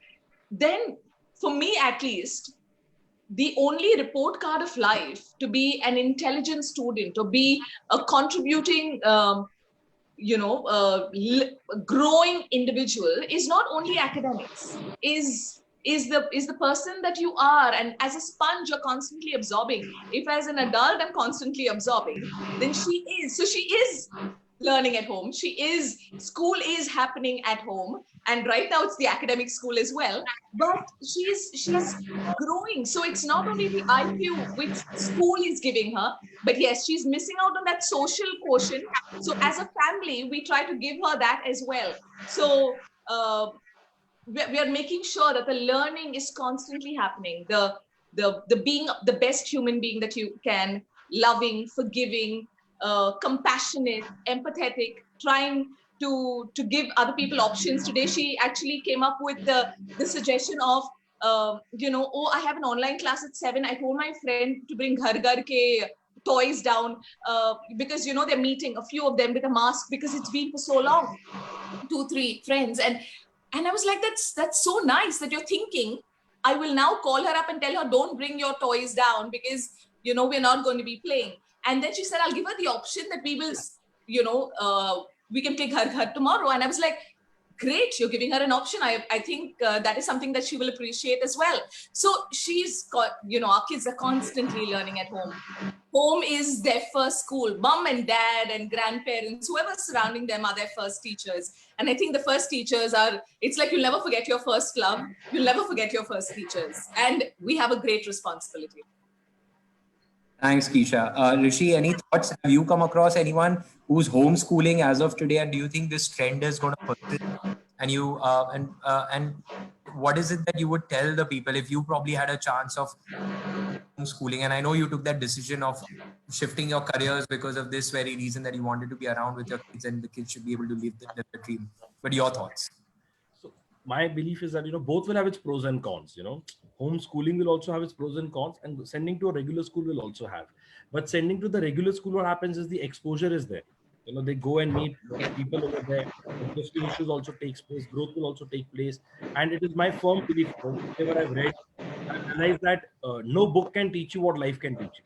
then for me at least, the only report card of life to be an intelligent student, to be a contributing growing individual, is not only academics, is the person that you are. And as a sponge, you're constantly absorbing. If as an adult I'm constantly absorbing, then she is learning at home. School is happening at home, and right now it's the academic school as well, but she's growing. So it's not only the IQ which school is giving her, but yes, she's missing out on that social quotient. So as a family, we try to give her that as well. So we are making sure that the learning is constantly happening, the being the best human being that you can, loving, forgiving, compassionate, empathetic, trying to give other people options. Today she actually came up with the suggestion of oh, I have an online class at 7. I told my friend to bring ghar ke toys down because they're meeting, a few of them, with a mask, because it's been for so long, 2-3 friends. And I was like, that's so nice that you're thinking. I will now call her up and tell her, don't bring your toys down, because we're not going to be playing. And then she said, I'll give her the option that we will we can play ghar tomorrow. And I was like, great, you're giving her an option. I think that is something that she will appreciate as well. So she's got, our kids are constantly learning at home. Home is their first school. Mom and dad and grandparents, whoever's surrounding them, are their first teachers. And I think the first teachers it's like you'll never forget your first club. You'll never forget your first teachers. And we have a great responsibility. Thanks, Keisha. Rishi, any thoughts? Have you come across anyone who's homeschooling as of today, and do you think this trend is going to persist? And and what is it that you would tell the people if you probably had a chance of homeschooling? And I know you took that decision of shifting your careers because of this very reason, that you wanted to be around with your kids and the kids should be able to live the dream. But your thoughts? So my belief is that both will have its pros and cons. Homeschooling will also have its pros and cons, and sending to a regular school will also have. But sending to the regular school, what happens is the exposure is there. They go and meet people over there. Interesting issues also takes place. Growth will also take place. And it is my firm belief, whatever I've read, I realize that no book can teach you what life can teach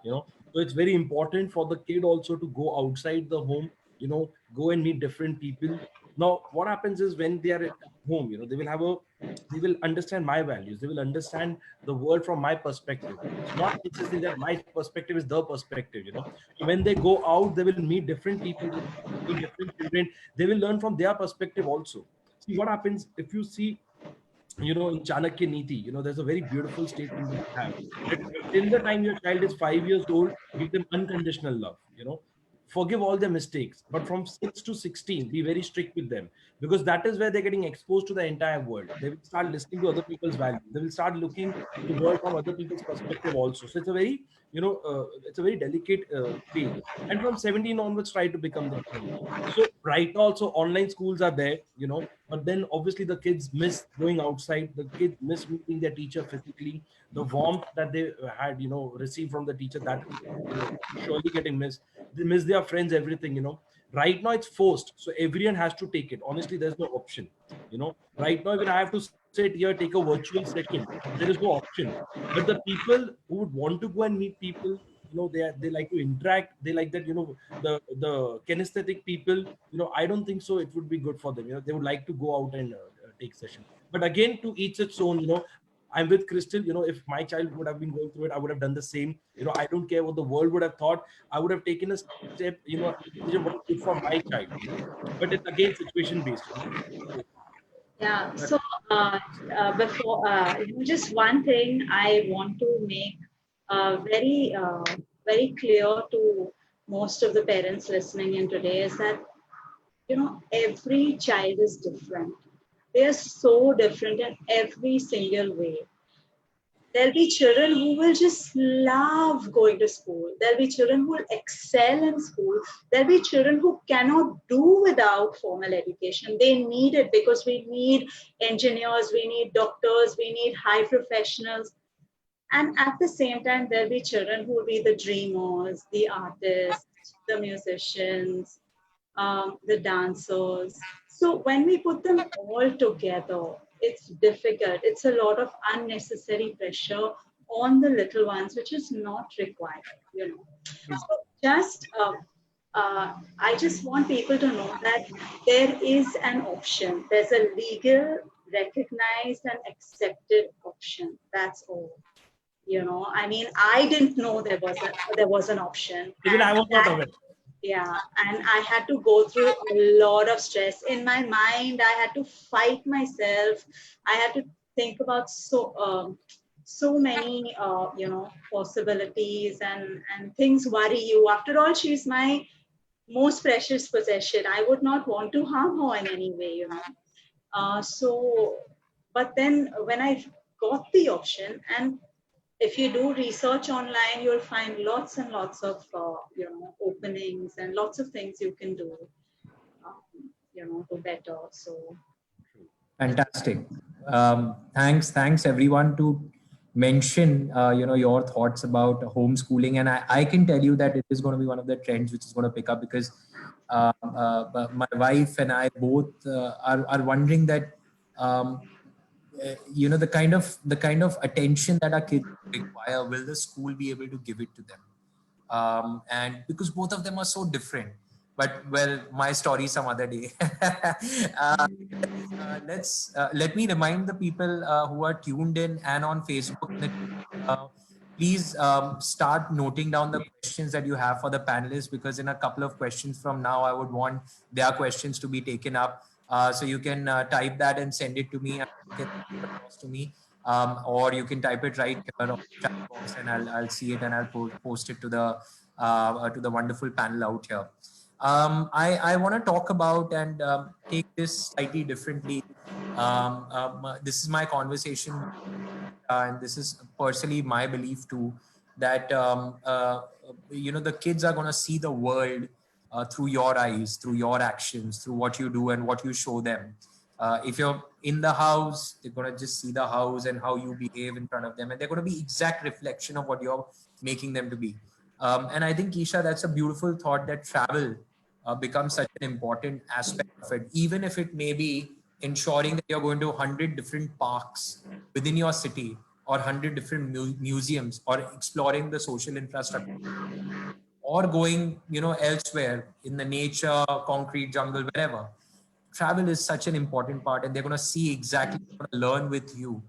you. So it's very important for the kid also to go outside the home, go and meet different people. Now, what happens is when they are at home, they will understand my values. They will understand the world from my perspective. It's not necessarily that my perspective is the perspective. So when they go out, they will meet different people, meet different children. They will learn from their perspective also. See what happens if you see, in Chanakya Niti, there's a very beautiful statement that I have. That till the time your child is 5 years old, give them unconditional love. Forgive all their mistakes. But from 6 to 16, be very strict with them, because that is where they're getting exposed to the entire world. They will start listening to other people's values. They will start looking the world from other people's perspective also. So it's a very, it's a very delicate phase. And from 17 onwards, try to become their friend. So right now also online schools are there, but then obviously the kids miss going outside. The kids miss meeting their teacher physically. The warmth that they had, received from the teacher, that surely getting missed. They miss their friends, everything. Right now it's forced, so everyone has to take it. Honestly, there's no option. Right now, even I have to sit here, take a virtual session, there is no option. But the people who would want to go and meet people, they like to interact. They like that, the kinesthetic people. I don't think so it would be good for them. They would like to go out and take session. But again, to each its own. I'm with Crystal. If my child would have been going through it, I would have done the same. I don't care what the world would have thought. I would have taken a step, a decision what is good for my child. But it's again situation based. Yeah. So before just one thing I want to make very clear to most of the parents listening in today is that every child is different. They are so different in every single way. There'll be children who will just love going to school. There'll be children who will excel in school. There'll be children who cannot do without formal education. They need it because we need engineers, we need doctors, we need high professionals. And at the same time, there'll be children who will be the dreamers, the artists, the musicians, the dancers. So when we put them all together, it's difficult. It's a lot of unnecessary pressure on the little ones, which is not required. So I just want people to know that there is an option. There's a legal, recognized, and accepted option. That's all. I mean, I didn't know there was an option. Even I was not aware. Yeah, and I had to go through a lot of stress in my mind. I had to fight myself. I had to think about so many possibilities, and things worry you. After all, she's my most precious possession. I would not want to harm her in any way. But then when I got the option, and if you do research online, you'll find lots and lots of openings and lots of things you can do, to better. So Fantastic. Thanks everyone to mention your thoughts about homeschooling, and I can tell you that it is going to be one of the trends which is going to pick up, because my wife and I both are wondering that the kind of attention that our kids require, will the school be able to give it to them? And because both of them are so different. But well, my story some other day. Let me remind the people who are tuned in and on Facebook that please start noting down the questions that you have for the panelists, because in a couple of questions from now, I would want their questions to be taken up. So you can type that and send it to me, and get it across to me, or you can type it right here on the chat box, and I'll see it and I'll post it to the wonderful panel out here. I want to talk about and take this slightly differently. This is my conversation, and this is personally my belief too, that the kids are going to see the world through your eyes, through your actions, through what you do and what you show them. If you're in the house, they're going to just see the house and how you behave in front of them, and they're going to be exact reflection of what you're making them to be. And I think, Isha, that's a beautiful thought, that travel becomes such an important aspect of it, even if it may be ensuring that you're going to 100 different parks within your city, or 100 different museums, or exploring the social infrastructure. or going, elsewhere in the nature, concrete jungle, wherever. Travel is such an important part, and they're going to see exactly, learn with you.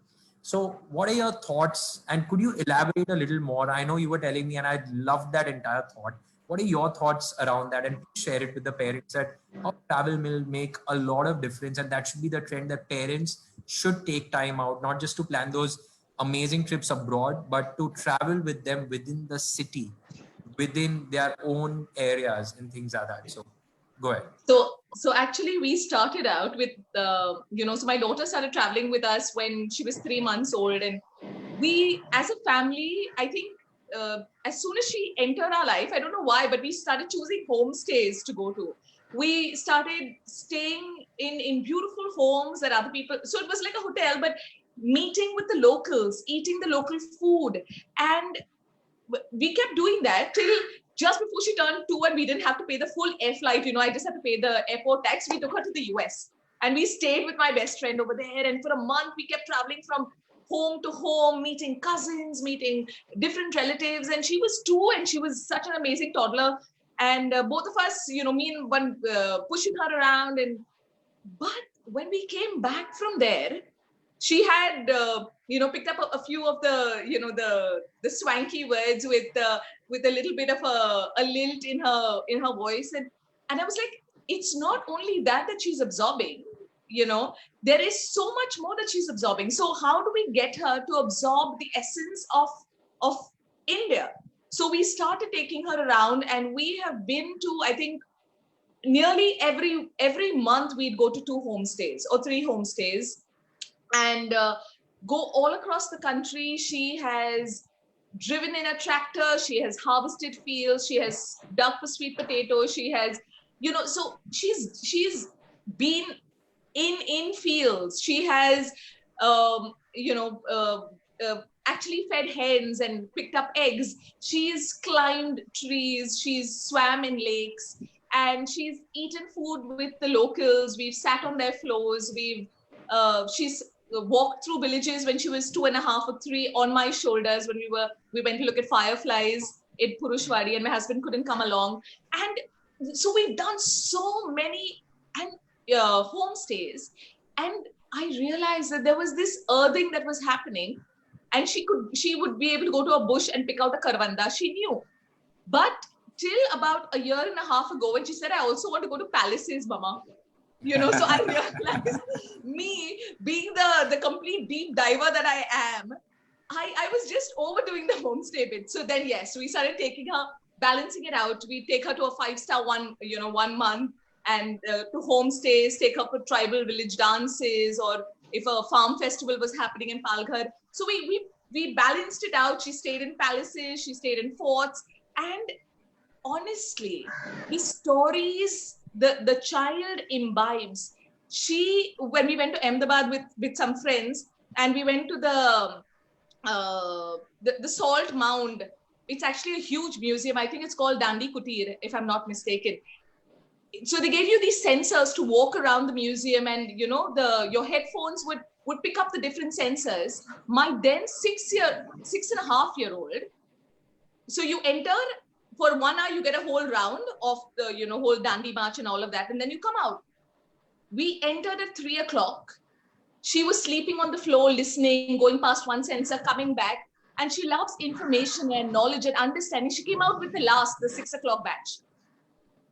So what are your thoughts, and could you elaborate a little more? I know you were telling me, and I loved that entire thought. What are your thoughts around that, and share it with the parents, that how travel will make a lot of difference, and that should be the trend, that parents should take time out, not just to plan those amazing trips abroad, but to travel with them within the city, within their own areas and things like that. So go ahead. So actually we started out with, so my daughter started traveling with us when she was 3 months old. And we, as a family, I think as soon as she entered our life, I don't know why, but we started choosing homestays to go to. We started staying in beautiful homes that other people, so it was like a hotel, but meeting with the locals, eating the local food. And we kept doing that till just before she turned 2, and we didn't have to pay the full air flight. I just had to pay the airport tax. We took her to the US, and we stayed with my best friend over there. And for a month, we kept traveling from home to home, meeting cousins, meeting different relatives. And she was 2, and she was such an amazing toddler. And both of us, me and one pushing her around. But when we came back from there, she had picked up a few of the the swanky words with a little bit of a lilt in her voice. And I was like, it's not only that she's absorbing, there is so much more that she's absorbing. So how do we get her to absorb the essence of India? So we started taking her around, and we have been to, I think, nearly every month we'd go to 2 homestays or 3 homestays, and go all across the country. She has driven in a tractor, she has harvested fields, she has dug for sweet potatoes, she has, so she's been in fields. She has actually fed hens and picked up eggs. She's climbed trees, she's swam in lakes, and she's eaten food with the locals. We've sat on their floors. She's walked through villages when she was 2.5 or 3 on my shoulders, when we went to look at fireflies in Purushwadi, and my husband couldn't come along. And so we've done so many homestays, and I realized that there was this earthing that was happening, and she would be able to go to a bush and pick out a karvanda. She knew. But till about 1.5 years ago, when she said, I also want to go to palaces, mama. So I realized, me being the complete deep diver that I am, I was just overdoing the homestay bit. So then, yes, we started taking her, balancing it out. We take her to a 5-star 1 month, and to homestays, take her for tribal village dances, or if a farm festival was happening in Palghar. So we balanced it out. She stayed in palaces, she stayed in forts, and honestly, the stories the child imbibes. When we went to Ahmedabad with some friends, and we went to the Salt Mound. It's actually a huge museum. I think it's called Dandi Kutir, if I'm not mistaken. So they gave you these sensors to walk around the museum, and your headphones would pick up the different sensors. My then 6.5-year-old. So you enter. For 1 hour, you get a whole round of the, whole Dandi March and all of that. And then you come out. We entered at 3 o'clock. She was sleeping on the floor, listening, going past one sensor, coming back. And she loves information and knowledge and understanding. She came out with the 6 o'clock batch.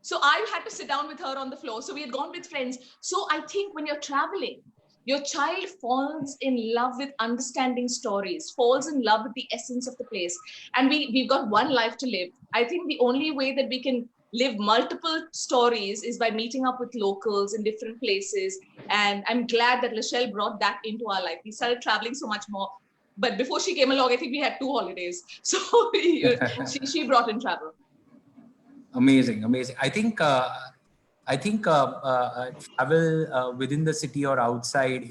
So I had to sit down with her on the floor. So we had gone with friends. So I think when you're traveling, your child falls in love with understanding stories, falls in love with the essence of the place. And we've got one life to live. I think the only way that we can live multiple stories is by meeting up with locals in different places. And I'm glad that Lachelle brought that into our life. We started traveling so much more. But before she came along, I think we had 2 holidays. So she brought in travel. Amazing. I think travel within the city or outside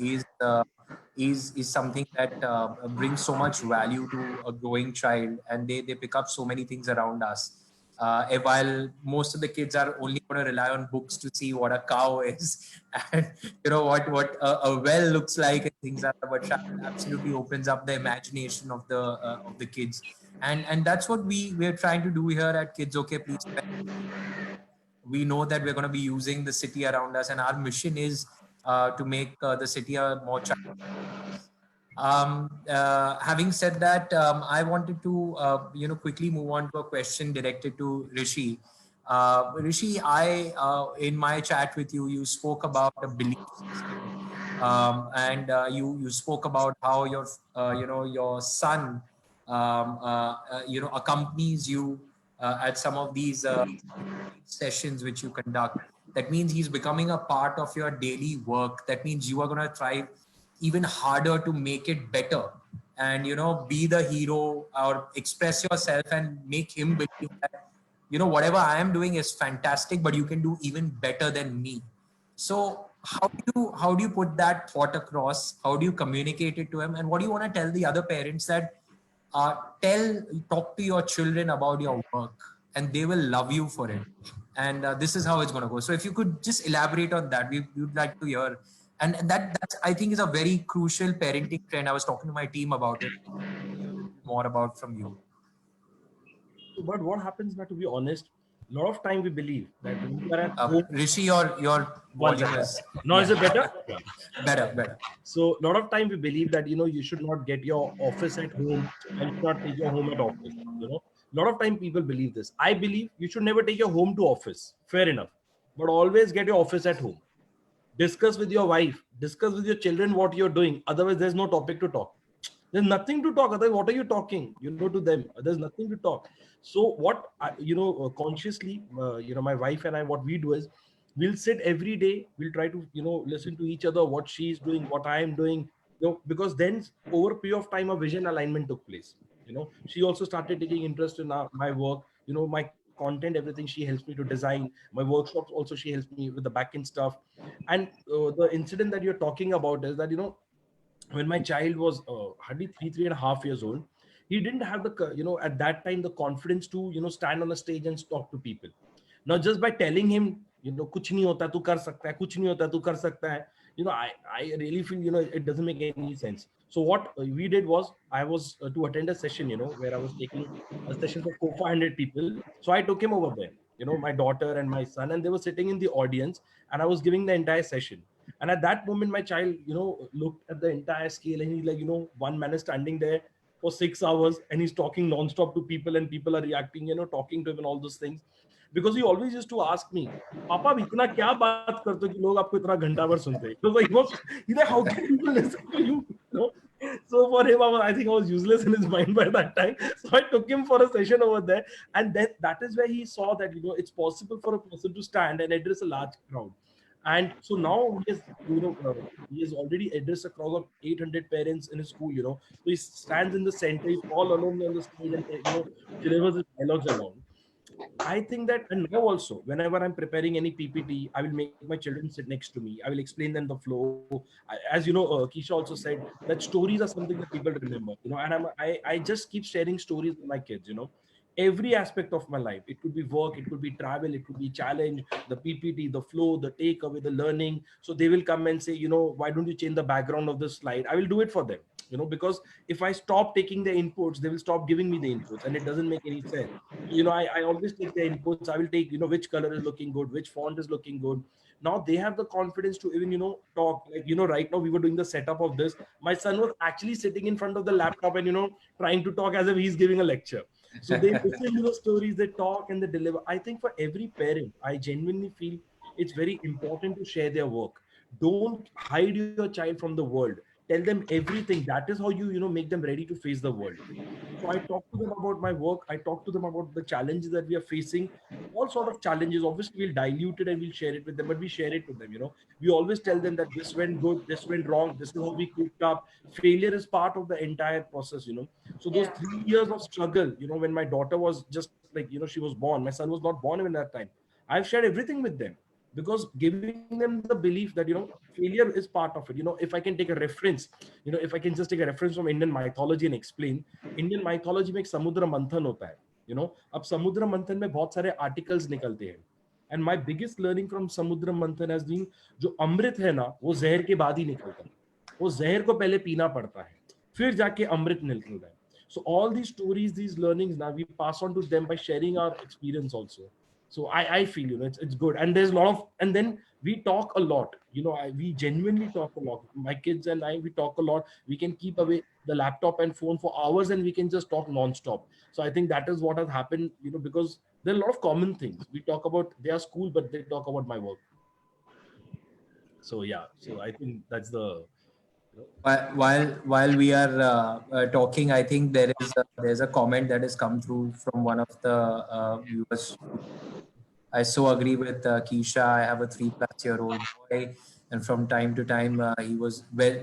is something that brings so much value to a growing child, and they pick up so many things around us. While most of the kids are only going to rely on books to see what a cow is and what a well looks like and things like that, but travel absolutely opens up the imagination of the kids. And that's what we're trying to do here at Kids OK Please. We know that we're going to be using the city around us, and our mission is to make the city a more having said that, I wanted to quickly move on to a question directed to Rishi. Rishi, I in my chat with you, you spoke about a belief system, and you spoke about how your son accompanies you at some of these sessions which you conduct. That means he's becoming a part of your daily work. That means you are going to try even harder to make it better, and be the hero or express yourself and make him believe that whatever I am doing is fantastic, but you can do even better than me. So how do you put that thought across? How do you communicate it to him? And what do you want to tell the other parents that talk to your children about your work, and they will love you for it? And this is how it's going to go. So if you could just elaborate on that, we'd like to hear. And that's, I think, is a very crucial parenting trend. I was talking to my team about it. More about from you. But what happens now, to be honest, a lot of time we believe that when we are at home, Rishi, your volume is... Now is it better? Yeah. Better. So a lot of time we believe that, you should not get your office at home and you should not take your home at office. A lot of time people believe this. I believe you should never take your home to office. Fair enough. But always get your office at home. Discuss with your wife, discuss with your children what you're doing. Otherwise, there's no topic to talk. There's nothing to talk. Otherwise, what are you talking? To them. There's nothing to talk. So what, consciously, my wife and I, what we do is, we'll sit every day. We'll try to, listen to each other, what she's doing, what I am doing, because then over a period of time, a vision alignment took place. She also started taking interest in my work, my content, everything. She helps me to design my workshops. Also, she helps me with the back-end stuff. And the incident that you're talking about is that, when my child was hardly 3.5 years old, he didn't have the, at that time, the confidence to, stand on a stage and talk to people. Now, just by telling him, kuch nahi hota, tu kar sakta hai, kuch nahi hota, tu kar sakta hai, I really feel, it doesn't make any sense. So what we did was, I was to attend a session, where I was taking a session for 400 people. So I took him over there, my daughter and my son, and they were sitting in the audience, and I was giving the entire session. And at that moment, my child, looked at the entire scale, and he's like, one man is standing there for 6 hours and he's talking non-stop to people, and people are reacting, talking to him and all those things. Because he always used to ask me, Papa, आप इतना क्या बात करते हो कि लोग आपको इतना घंटा भर सुनते हैं? So he's like, how can people listen to you? So for him, I think I was useless in his mind by that time. So I took him for a session over there, and then that is where he saw that it's possible for a person to stand and address a large crowd. And so now he has already addressed a crowd of 800 parents in his school. So he stands in the center, he's all alone on the stage, and delivers his dialogues alone. I think that, and now also, whenever I'm preparing any PPT, I will make my children sit next to me. I will explain them the flow. As Keisha also said, that stories are something that people remember. And I just keep sharing stories with my kids. Every aspect of my life. It could be work, it could be travel, it could be challenge, the PPT, the flow, the takeaway, the learning. So they will come and say, why don't you change the background of the slide? I will do it for them. Because if I stop taking the inputs, they will stop giving me the inputs, and it doesn't make any sense. I always take the inputs. I will take, which color is looking good, which font is looking good. Now they have the confidence to even, talk. Like, right now we were doing the setup of this. My son was actually sitting in front of the laptop and, trying to talk as if he's giving a lecture. So they listen to the stories, they talk, and they deliver. I think for every parent, I genuinely feel it's very important to share their work. Don't hide your child from the world. Tell them everything. That is how you make them ready to face the world. So I talk to them about my work. I talk to them about the challenges that we are facing, all sort of challenges. Obviously, we'll dilute it and we'll share it with them, but we share it with them. We always tell them that this went good, this went wrong, this is how we cooked up. Failure is part of the entire process. So those 3 years of struggle, when my daughter was just like, she was born, my son was not born even that time. I've shared everything with them. Because giving them the belief that, failure is part of it. If I can take a reference, if I can just take a reference from Indian mythology and explain, Indian mythology में एक समुद्र मंथन होता है, अब समुद्र मंथन में बहुत सारे articles निकलते हैं. And my biggest learning from समुद्र मंथन has been, जो अमृत है ना, वो जहर के बाद ही निकलता है. वो जहर को पहले पीना पड़ता है, फिर जाके अमृत निकलता है. So all these stories, these learnings, now we pass on to them by sharing our experience also. So I feel, it's good. And there's a lot of, and then we talk a lot, we genuinely talk a lot. My kids and I, we talk a lot. We can keep away the laptop and phone for hours and we can just talk non-stop. So I think that is what has happened, because there are a lot of common things. We talk about their school, but they talk about my work. So yeah, so I think that's the, While we are talking, I think there's a comment that has come through from one of the viewers. I so agree with Keisha. I have a 3+ year old boy, and from time to time,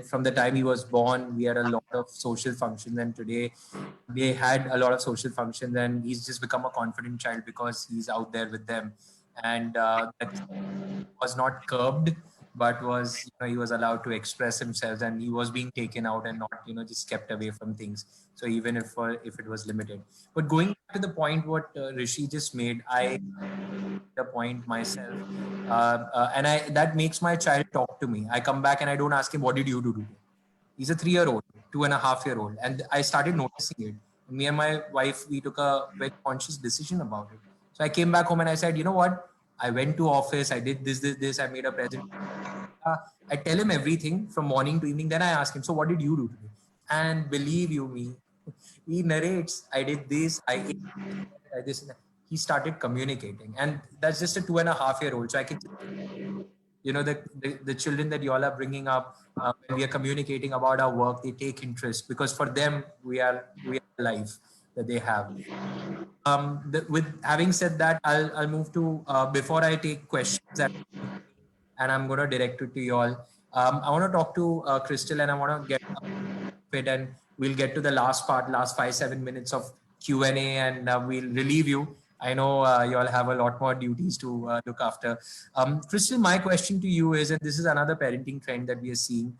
from the time he was born, we had a lot of social functions, and today they had a lot of social functions, and he's just become a confident child because he's out there with them, and that was not curbed, but he was allowed to express himself, and he was being taken out and not just kept away from things. So even if it was limited. But going back to the point what Rishi just made, I the point myself, and I that makes my child talk to me. I come back and I don't ask him, what did you do today? He's a 3-year-old, 2.5-year-old, and I started noticing it. Me and my wife, we took a very conscious decision about it. So I came back home and I said, you know what? I went to office, I did this, I made a present. I tell him everything from morning to evening. Then I ask him, so what did you do today? And believe you me, he narrates, I did this, I ate this. He started communicating, and that's just a 2.5-year-old. So I can, the children that you all are bringing up, when we are communicating about our work, they take interest because for them we are life that they have. With having said that, I'll move to before I take questions, and I'm going to direct it to you all. I want to talk to Crystal, and I want to get it, and we'll get to the last 5-7 minutes of Q&A, and we'll relieve you. I know you all have a lot more duties to look after. Crystal, my question to you is, and this is another parenting trend that we are seeing,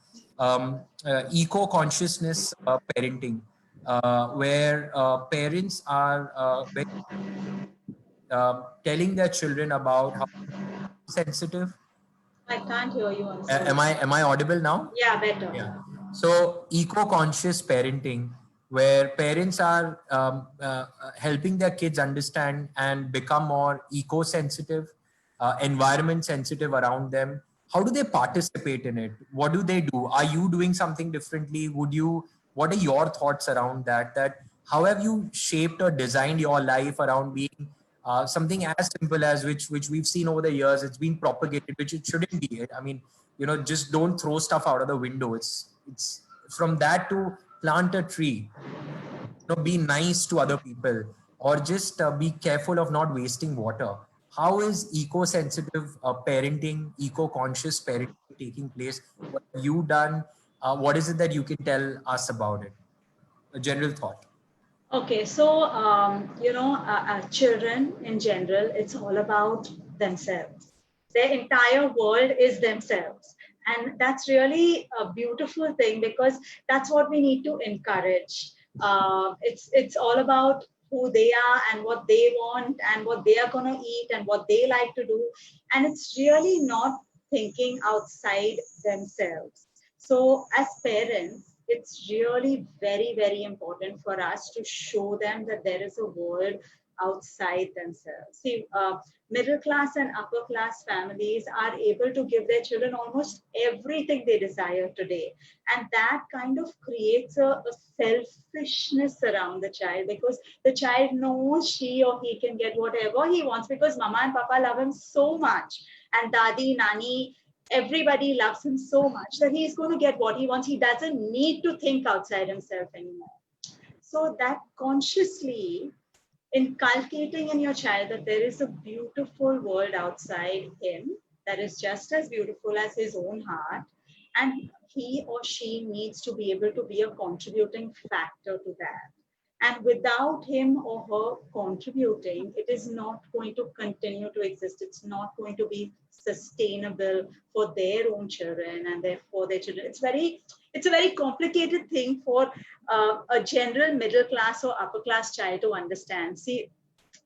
eco-consciousness parenting, where parents are telling their children about how sensitive. I can't hear you. Am I audible now? Yeah, better. Yeah. So eco-conscious parenting, where parents are helping their kids understand and become more eco-sensitive, environment sensitive around them. How do they participate in it? What do they do? Are you doing something differently? What are your thoughts around that? How have you shaped or designed your life around being something as simple as which we've seen over the years? It's been propagated, which it shouldn't be. I mean, just don't throw stuff out of the window. It's from that to plant a tree, be nice to other people, or just be careful of not wasting water. How is eco-sensitive parenting, eco-conscious parenting taking place? What have you done? What is it that you can tell us about it? A general thought. Okay, so children in general, it's all about themselves. Their entire world is themselves, and that's really a beautiful thing because that's what we need to encourage. It's all about who they are and what they want and what they are going to eat and what they like to do, and it's really not thinking outside themselves. So as parents, it's really very, very important for us to show them that there is a world outside themselves. See, middle class and upper class families are able to give their children almost everything they desire today. And that kind of creates a selfishness around the child because the child knows she or he can get whatever he wants because mama and papa love him so much. And dadi, nani, everybody loves him so much that he's going to get what he wants. He doesn't need to think outside himself anymore. So that consciously inculcating in your child that there is a beautiful world outside him that is just as beautiful as his own heart, and he or she needs to be able to be a contributing factor to that. And without him or her contributing, it is not going to continue to exist. It's not going to be sustainable for their own children and for their children. It's a very complicated thing for a general middle class or upper class child to understand. See,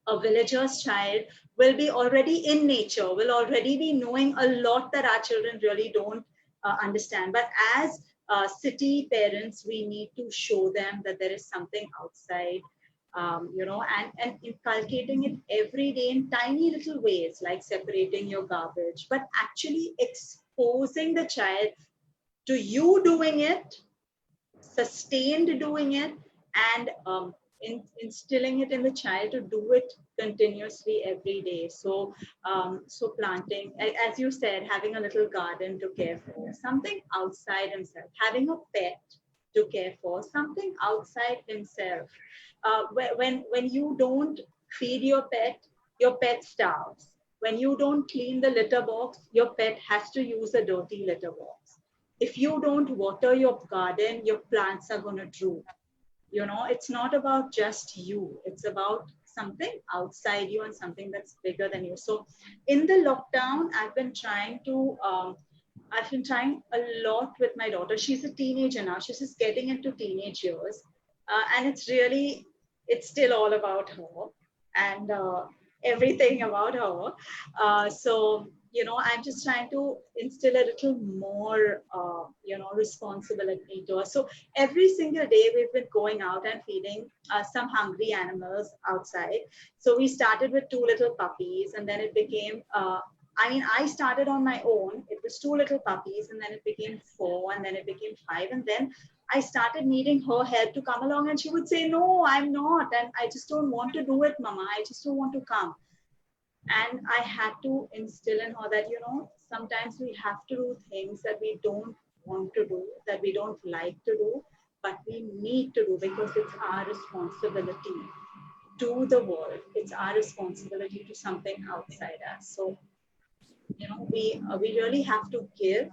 a villager's child will be already in nature, will already be knowing a lot that our children really don't understand. But as city parents, we need to show them that there is something outside, and inculcating it every day in tiny little ways, like separating your garbage, but actually exposing the child to you doing it, sustained doing it, and instilling it in the child to do it continuously every day. So planting, as you said, having a little garden to care for, something outside himself, having a pet to care for, something outside himself. When you don't feed your pet starves. When you don't clean the litter box, your pet has to use a dirty litter box. If you don't water your garden, your plants are going to droop. It's not about just you. It's about something outside you and something that's bigger than you. So in the lockdown, I've been trying a lot with my daughter. She's a teenager now. She's just getting into teenage years. And it's still all about her and everything about her. I'm just trying to instill a little more, responsibility to her. So every single day we've been going out and feeding some hungry animals outside. So we started with 2 little puppies, and then it became, I started on my own. It was 2 little puppies, and then it became 4, and then it became 5. And then I started needing her help to come along, and she would say, "No, I'm not. And I just don't want to do it, Mama. I just don't want to come." And I had to instill in her that, sometimes we have to do things that we don't want to do, that we don't like to do, but we need to do because it's our responsibility to the world. It's our responsibility to something outside us. So, we really have to give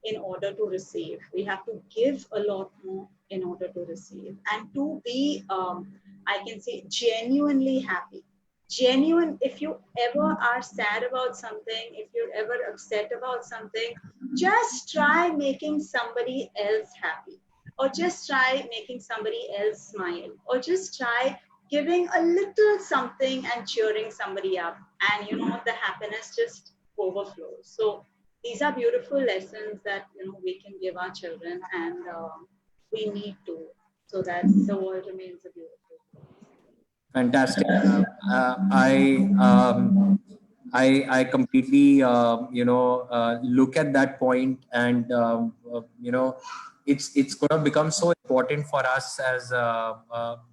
in order to receive. We have to give a lot more in order to receive. And to be, I can say, genuinely happy. Genuine, if you ever are sad about something, if you're ever upset about something, just try making somebody else happy, or just try making somebody else smile, or just try giving a little something and cheering somebody up, and the happiness just overflows. So these are beautiful lessons that we can give our children, and we need to, so that the world remains a beautiful. Fantastic. I completely look at that point, and it's going to become so important for us as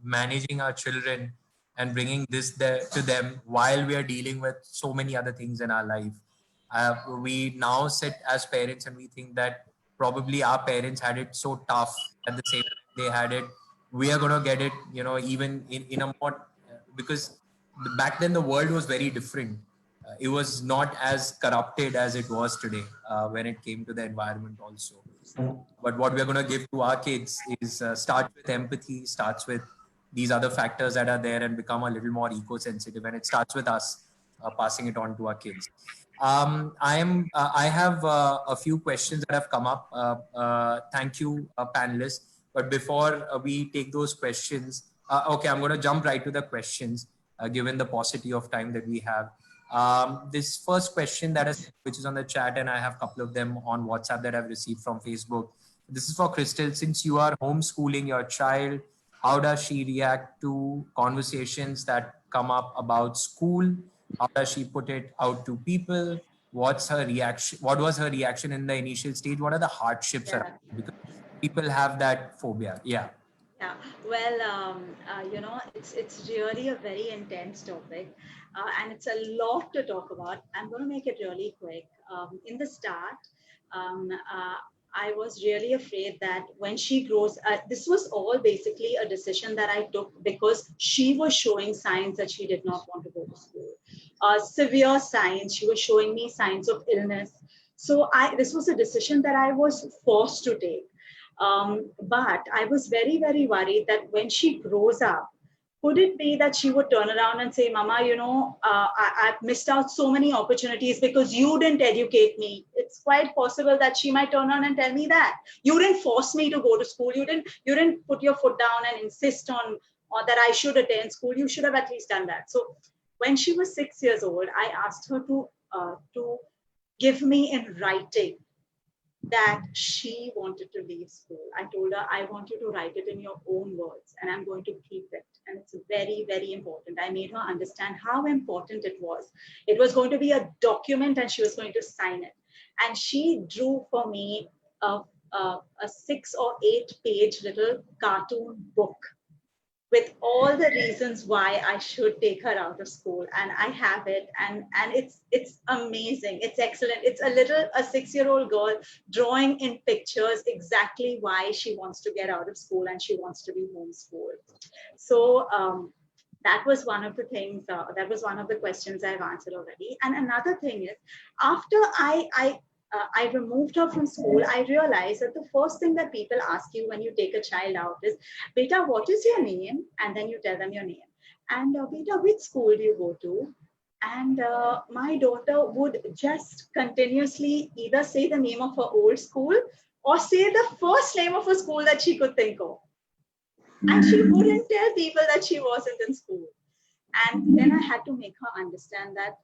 managing our children and bringing this to them while we are dealing with so many other things in our life. We now sit as parents and we think that probably our parents had it so tough. At the same time they had it, we are going to get it, even in a more, because back then the world was very different. It was not as corrupted as it was today when it came to the environment also. But what we're going to give to our kids is start with empathy, starts with these other factors that are there, and become a little more eco-sensitive. And it starts with us passing it on to our kids. I have a few questions that have come up. Thank you, panelists. But before we take those questions, okay, I'm going to jump right to the questions, given the paucity of time that we have. This first question which is on the chat, and I have a couple of them on WhatsApp that I've received from Facebook. This is for Crystal. Since you are homeschooling your child, how does she react to conversations that come up about school? How does she put it out to people? What's her reaction? What was her reaction in the initial stage? What are the hardships around? Because people have that phobia. Yeah. Yeah, well, it's really a very intense topic, and it's a lot to talk about. I'm going to make it really quick. In the start, I was really afraid that when she grows, this was all basically a decision that I took because she was showing signs that she did not want to go to school. Severe signs. She was showing me signs of illness. So this was a decision that I was forced to take. But I was very, very worried that when she grows up, could it be that she would turn around and say, "Mama, I've missed out so many opportunities because you didn't educate me." It's quite possible that she might turn around and tell me that you didn't force me to go to school. You didn't put your foot down and insist on that I should attend school. You should have at least done that. So when she was 6 years old, I asked her to give me in writing that she wanted to leave school. I told her, I want you to write it in your own words and I'm going to keep it. And it's very, very important. I made her understand how important it was. It was going to be a document and she was going to sign it. And she drew for me a 6 or 8 page little cartoon book with all the reasons why I should take her out of school. And I have it, and it's amazing. It's excellent. It's a 6-year-old girl drawing in pictures exactly why she wants to get out of school and she wants to be homeschooled. So that was one of the things, that was one of the questions I've answered already. And another thing is, after I removed her from school, I realized that the first thing that people ask you when you take a child out is, Beta, what is your name? And then you tell them your name. And Beta, which school do you go to? And my daughter would just continuously either say the name of her old school or say the first name of a school that she could think of. And she wouldn't tell people that she wasn't in school. And then I had to make her understand that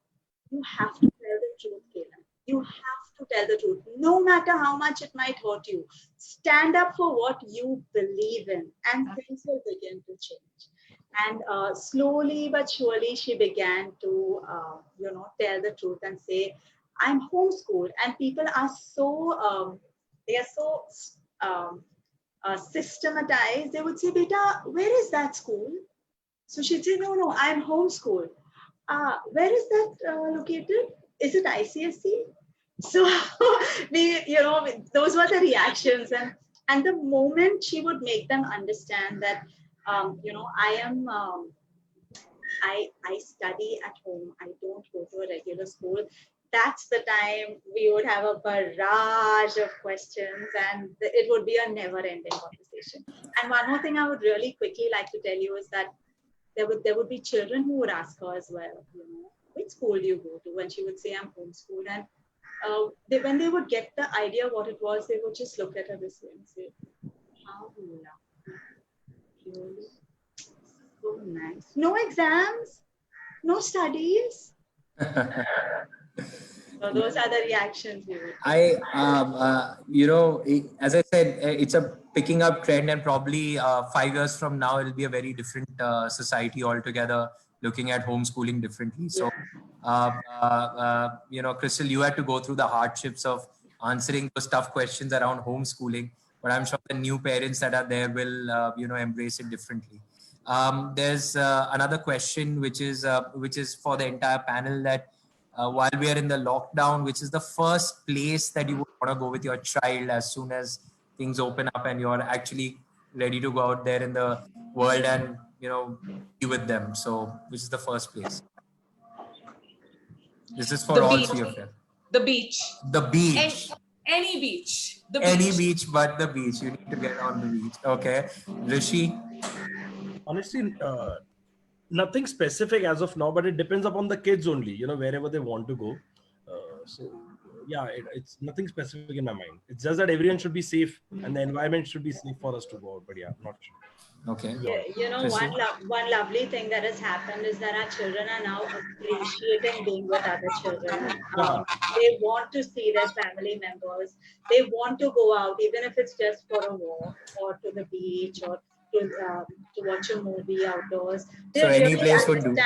you have to tell the truth, Kailan. You have to tell the truth, no matter how much it might hurt you. Stand up for what you believe in, and things will begin to change. And slowly but surely, she began to, tell the truth and say, "I'm homeschooled." And people are so, systematized. They would say, "Beta, where is that school?" So she'd say, "No, I'm homeschooled." Where is that located? Is it ICSC? So those were the reactions, and the moment she would make them understand that, I study at home, I don't go to a regular school. That's the time we would have a barrage of questions, and it would be a never-ending conversation. And one more thing I would really quickly like to tell you is that there would be children who would ask her as well, which school do you go to? When she would say, I'm homeschooled. And when they would get the idea what it was, they would just look at her this way and say, how lovely. So nice. No exams, no studies. So those are the reactions we would. As I said, it's a picking up trend, and probably 5 years from now, it'll be a very different society altogether, looking at homeschooling differently. So, Crystal, you had to go through the hardships of answering those tough questions around homeschooling, but I'm sure the new parents that are there will, embrace it differently. There's another question, which is for the entire panel, that while we are in the lockdown, which is the first place that you would want to go with your child as soon as things open up and you're actually ready to go out there in the world and, be with them? So, which is the first place? This is for all three of them. The beach. The beach. Any beach. The Any beach. beach but the beach. You need to get on the beach. Okay. Rishi? Honestly, nothing specific as of now, but it depends upon the kids only, wherever they want to go. It's nothing specific in my mind. It's just that everyone should be safe and the environment should be safe for us to go out. But yeah, not sure. Okay. One lovely thing that has happened is that our children are now appreciating being with other children. They want to see their family members. They want to go out, even if it's just for a walk or to the beach or to watch a movie outdoors. They're so any really place would do.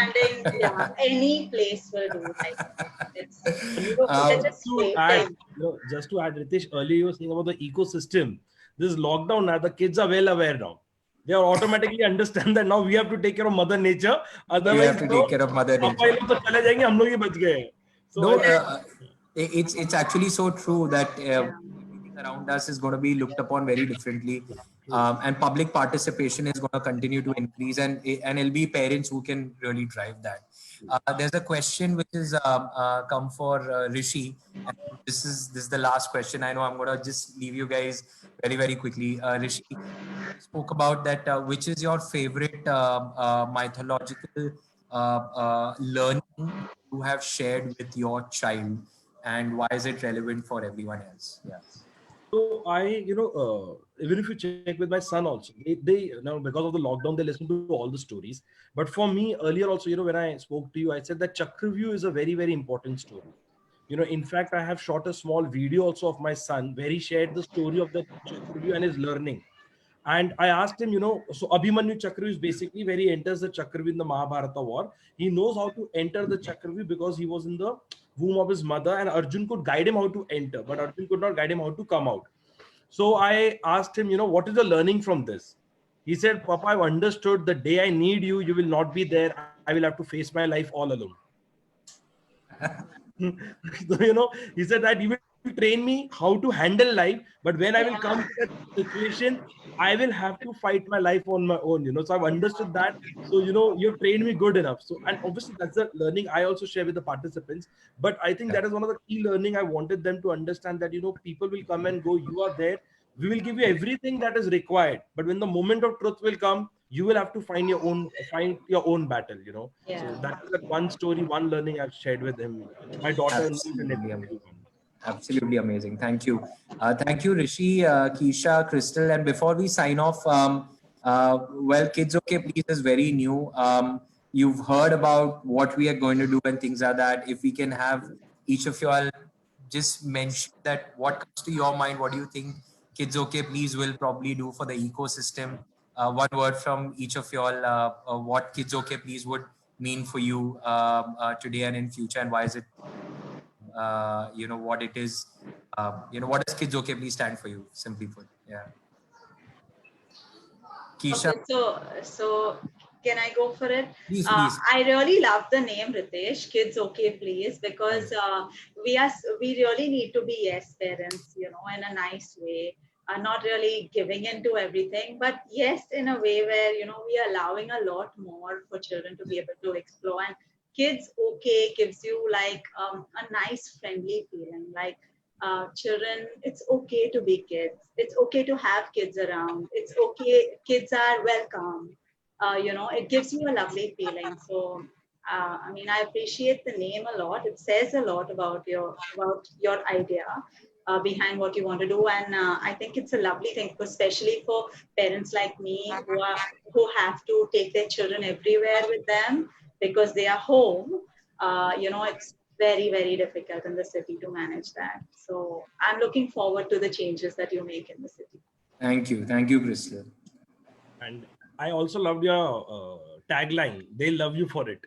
Yeah, any place will do. Just to add, Ritesh, earlier you were saying about the ecosystem. This lockdown now, the kids are well aware now. They are automatically understand that now we have to take care of Mother Nature. Otherwise, we have to take care of Mother Nature. It's actually so true that everything around us is going to be looked upon very differently, and public participation is going to continue to increase, and it'll be parents who can really drive that. There's a question which is come for Rishi, and this is the last question. I know I'm going to just leave you guys very, very quickly. Rishi spoke about that. Which is your favorite mythological learning you have shared with your child, and why is it relevant for everyone else? Yeah. So even if you check with my son also, they because of the lockdown, they listen to all the stories. But for me, earlier also, when I spoke to you, I said that Chakravyuh is a very, very important story. In fact, I have shot a small video also of my son where he shared the story of the Chakravyuh and his learning. And I asked him, so Abhimanyu Chakravyuh is basically where he enters the Chakravyuh in the Mahabharata war. He knows how to enter the Chakravyuh because he was in the womb of his mother, and Arjun could guide him how to enter, but Arjun could not guide him how to come out. So I asked him, what is the learning from this? He said, Papa, I've understood the day I need you, you will not be there. I will have to face my life all alone. So, he said that he will train me how to handle life, but when I will come to that situation, I will have to fight my life on my own. So I've understood that. So you've trained me good enough. So, and obviously that's the learning I also share with the participants. But I think that is one of the key learning I wanted them to understand, that people will come and go. You are there. We will give you everything that is required, but when the moment of truth will come, you will have to find your own battle. Yeah. So that is that one story, one learning I've shared with him, my daughter, and everyone. Absolutely amazing. Thank you. Thank you, Rishi, Keisha, Crystal. And before we sign off, well, Kids OK Please is very new. You've heard about what we are going to do and things like that. If we can have each of you all just mention that what comes to your mind, what do you think Kids OK Please will probably do for the ecosystem? One word from each of you all, what Kids OK Please would mean for you today and in future, and why is it what it is, what does Kids OK Please stand for you, simply put? Yeah. Keisha. Okay, so can I go for it? Please, please. I really love the name, Ritesh, Kids OK Please, because we really need to be yes parents, in a nice way. Not really giving into everything, but yes, in a way where, we are allowing a lot more for children to be able to explore. And Kids OK gives you like a nice friendly feeling, like children, it's okay to be kids. It's okay to have kids around. It's okay. Kids are welcome. It gives you a lovely feeling. So, I appreciate the name a lot. It says a lot about your idea behind what you want to do, and I think it's a lovely thing, especially for parents like me who have to take their children everywhere with them because they are home. It's very, very difficult in the city to manage that. So I'm looking forward to the changes that you make in the city. Thank you, Crystal. And I also loved your tagline. They love you for it.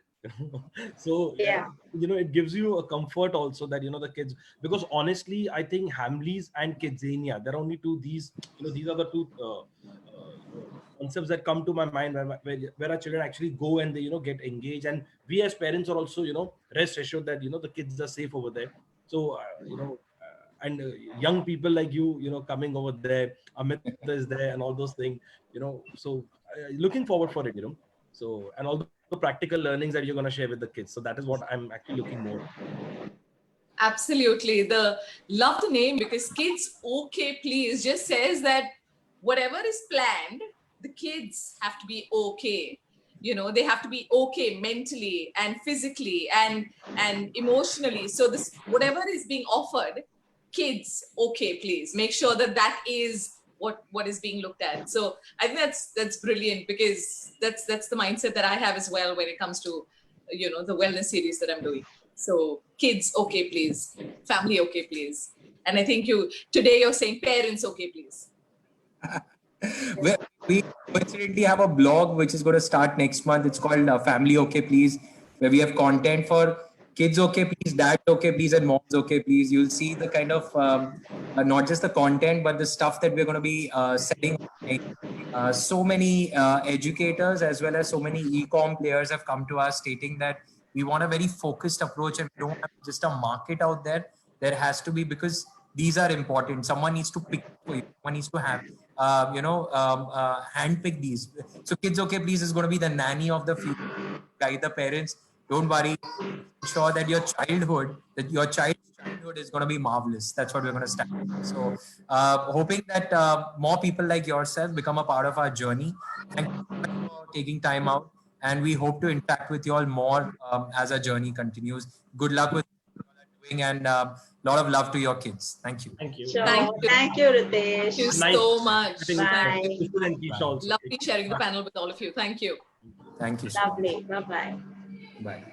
So yeah, it gives you a comfort also that the kids, because honestly I think Hamleys and Kidzania, there are only two. These are the two concepts that come to my mind where our children actually go and they get engaged, and we as parents are also rest assured that the kids are safe over there. So and young people like you coming over there, Amit is there and all those things, so looking forward for it, so, and all the practical learnings that you're going to share with the kids. So that is what I'm actually looking more. Absolutely. Love the name, because Kids OK Please just says that whatever is planned, the kids have to be okay. They have to be okay mentally and physically and emotionally. So this, whatever is being offered, Kids OK Please, make sure that is what is being looked at. So I think that's brilliant, because that's the mindset that I have as well when it comes to the wellness series that I'm doing. So Kids OK Please, family OK Please, and I think today you're saying parents OK Please. We coincidentally have a blog which is going to start next month. It's called Family OK Please, where we have content for Kids OK Please, Dad OK Please, and Moms OK Please. You'll see the kind of not just the content, but the stuff that we're going to be selling. So many educators as well as so many e-com players have come to us stating that we want a very focused approach, and we don't have just a market out there. There has to be, because these are important. Someone needs to pick for you. Someone needs to have handpick these. So Kids OK Please is going to be the nanny of the future. Guide the parents. Don't worry. Ensure that your childhood is going to be marvelous. That's what we're going to start with. So hoping that more people like yourself become a part of our journey. Thank you for taking time out, and we hope to interact with you all more as our journey continues. Good luck with what you are doing, and lot of love to your kids. Thank you. Thank you. sure. Thank you. Ritesh. Thank you so much. Bye. Lovely sharing the panel with all of you. Thank you. Thank you. Lovely. Bye-bye. Bye.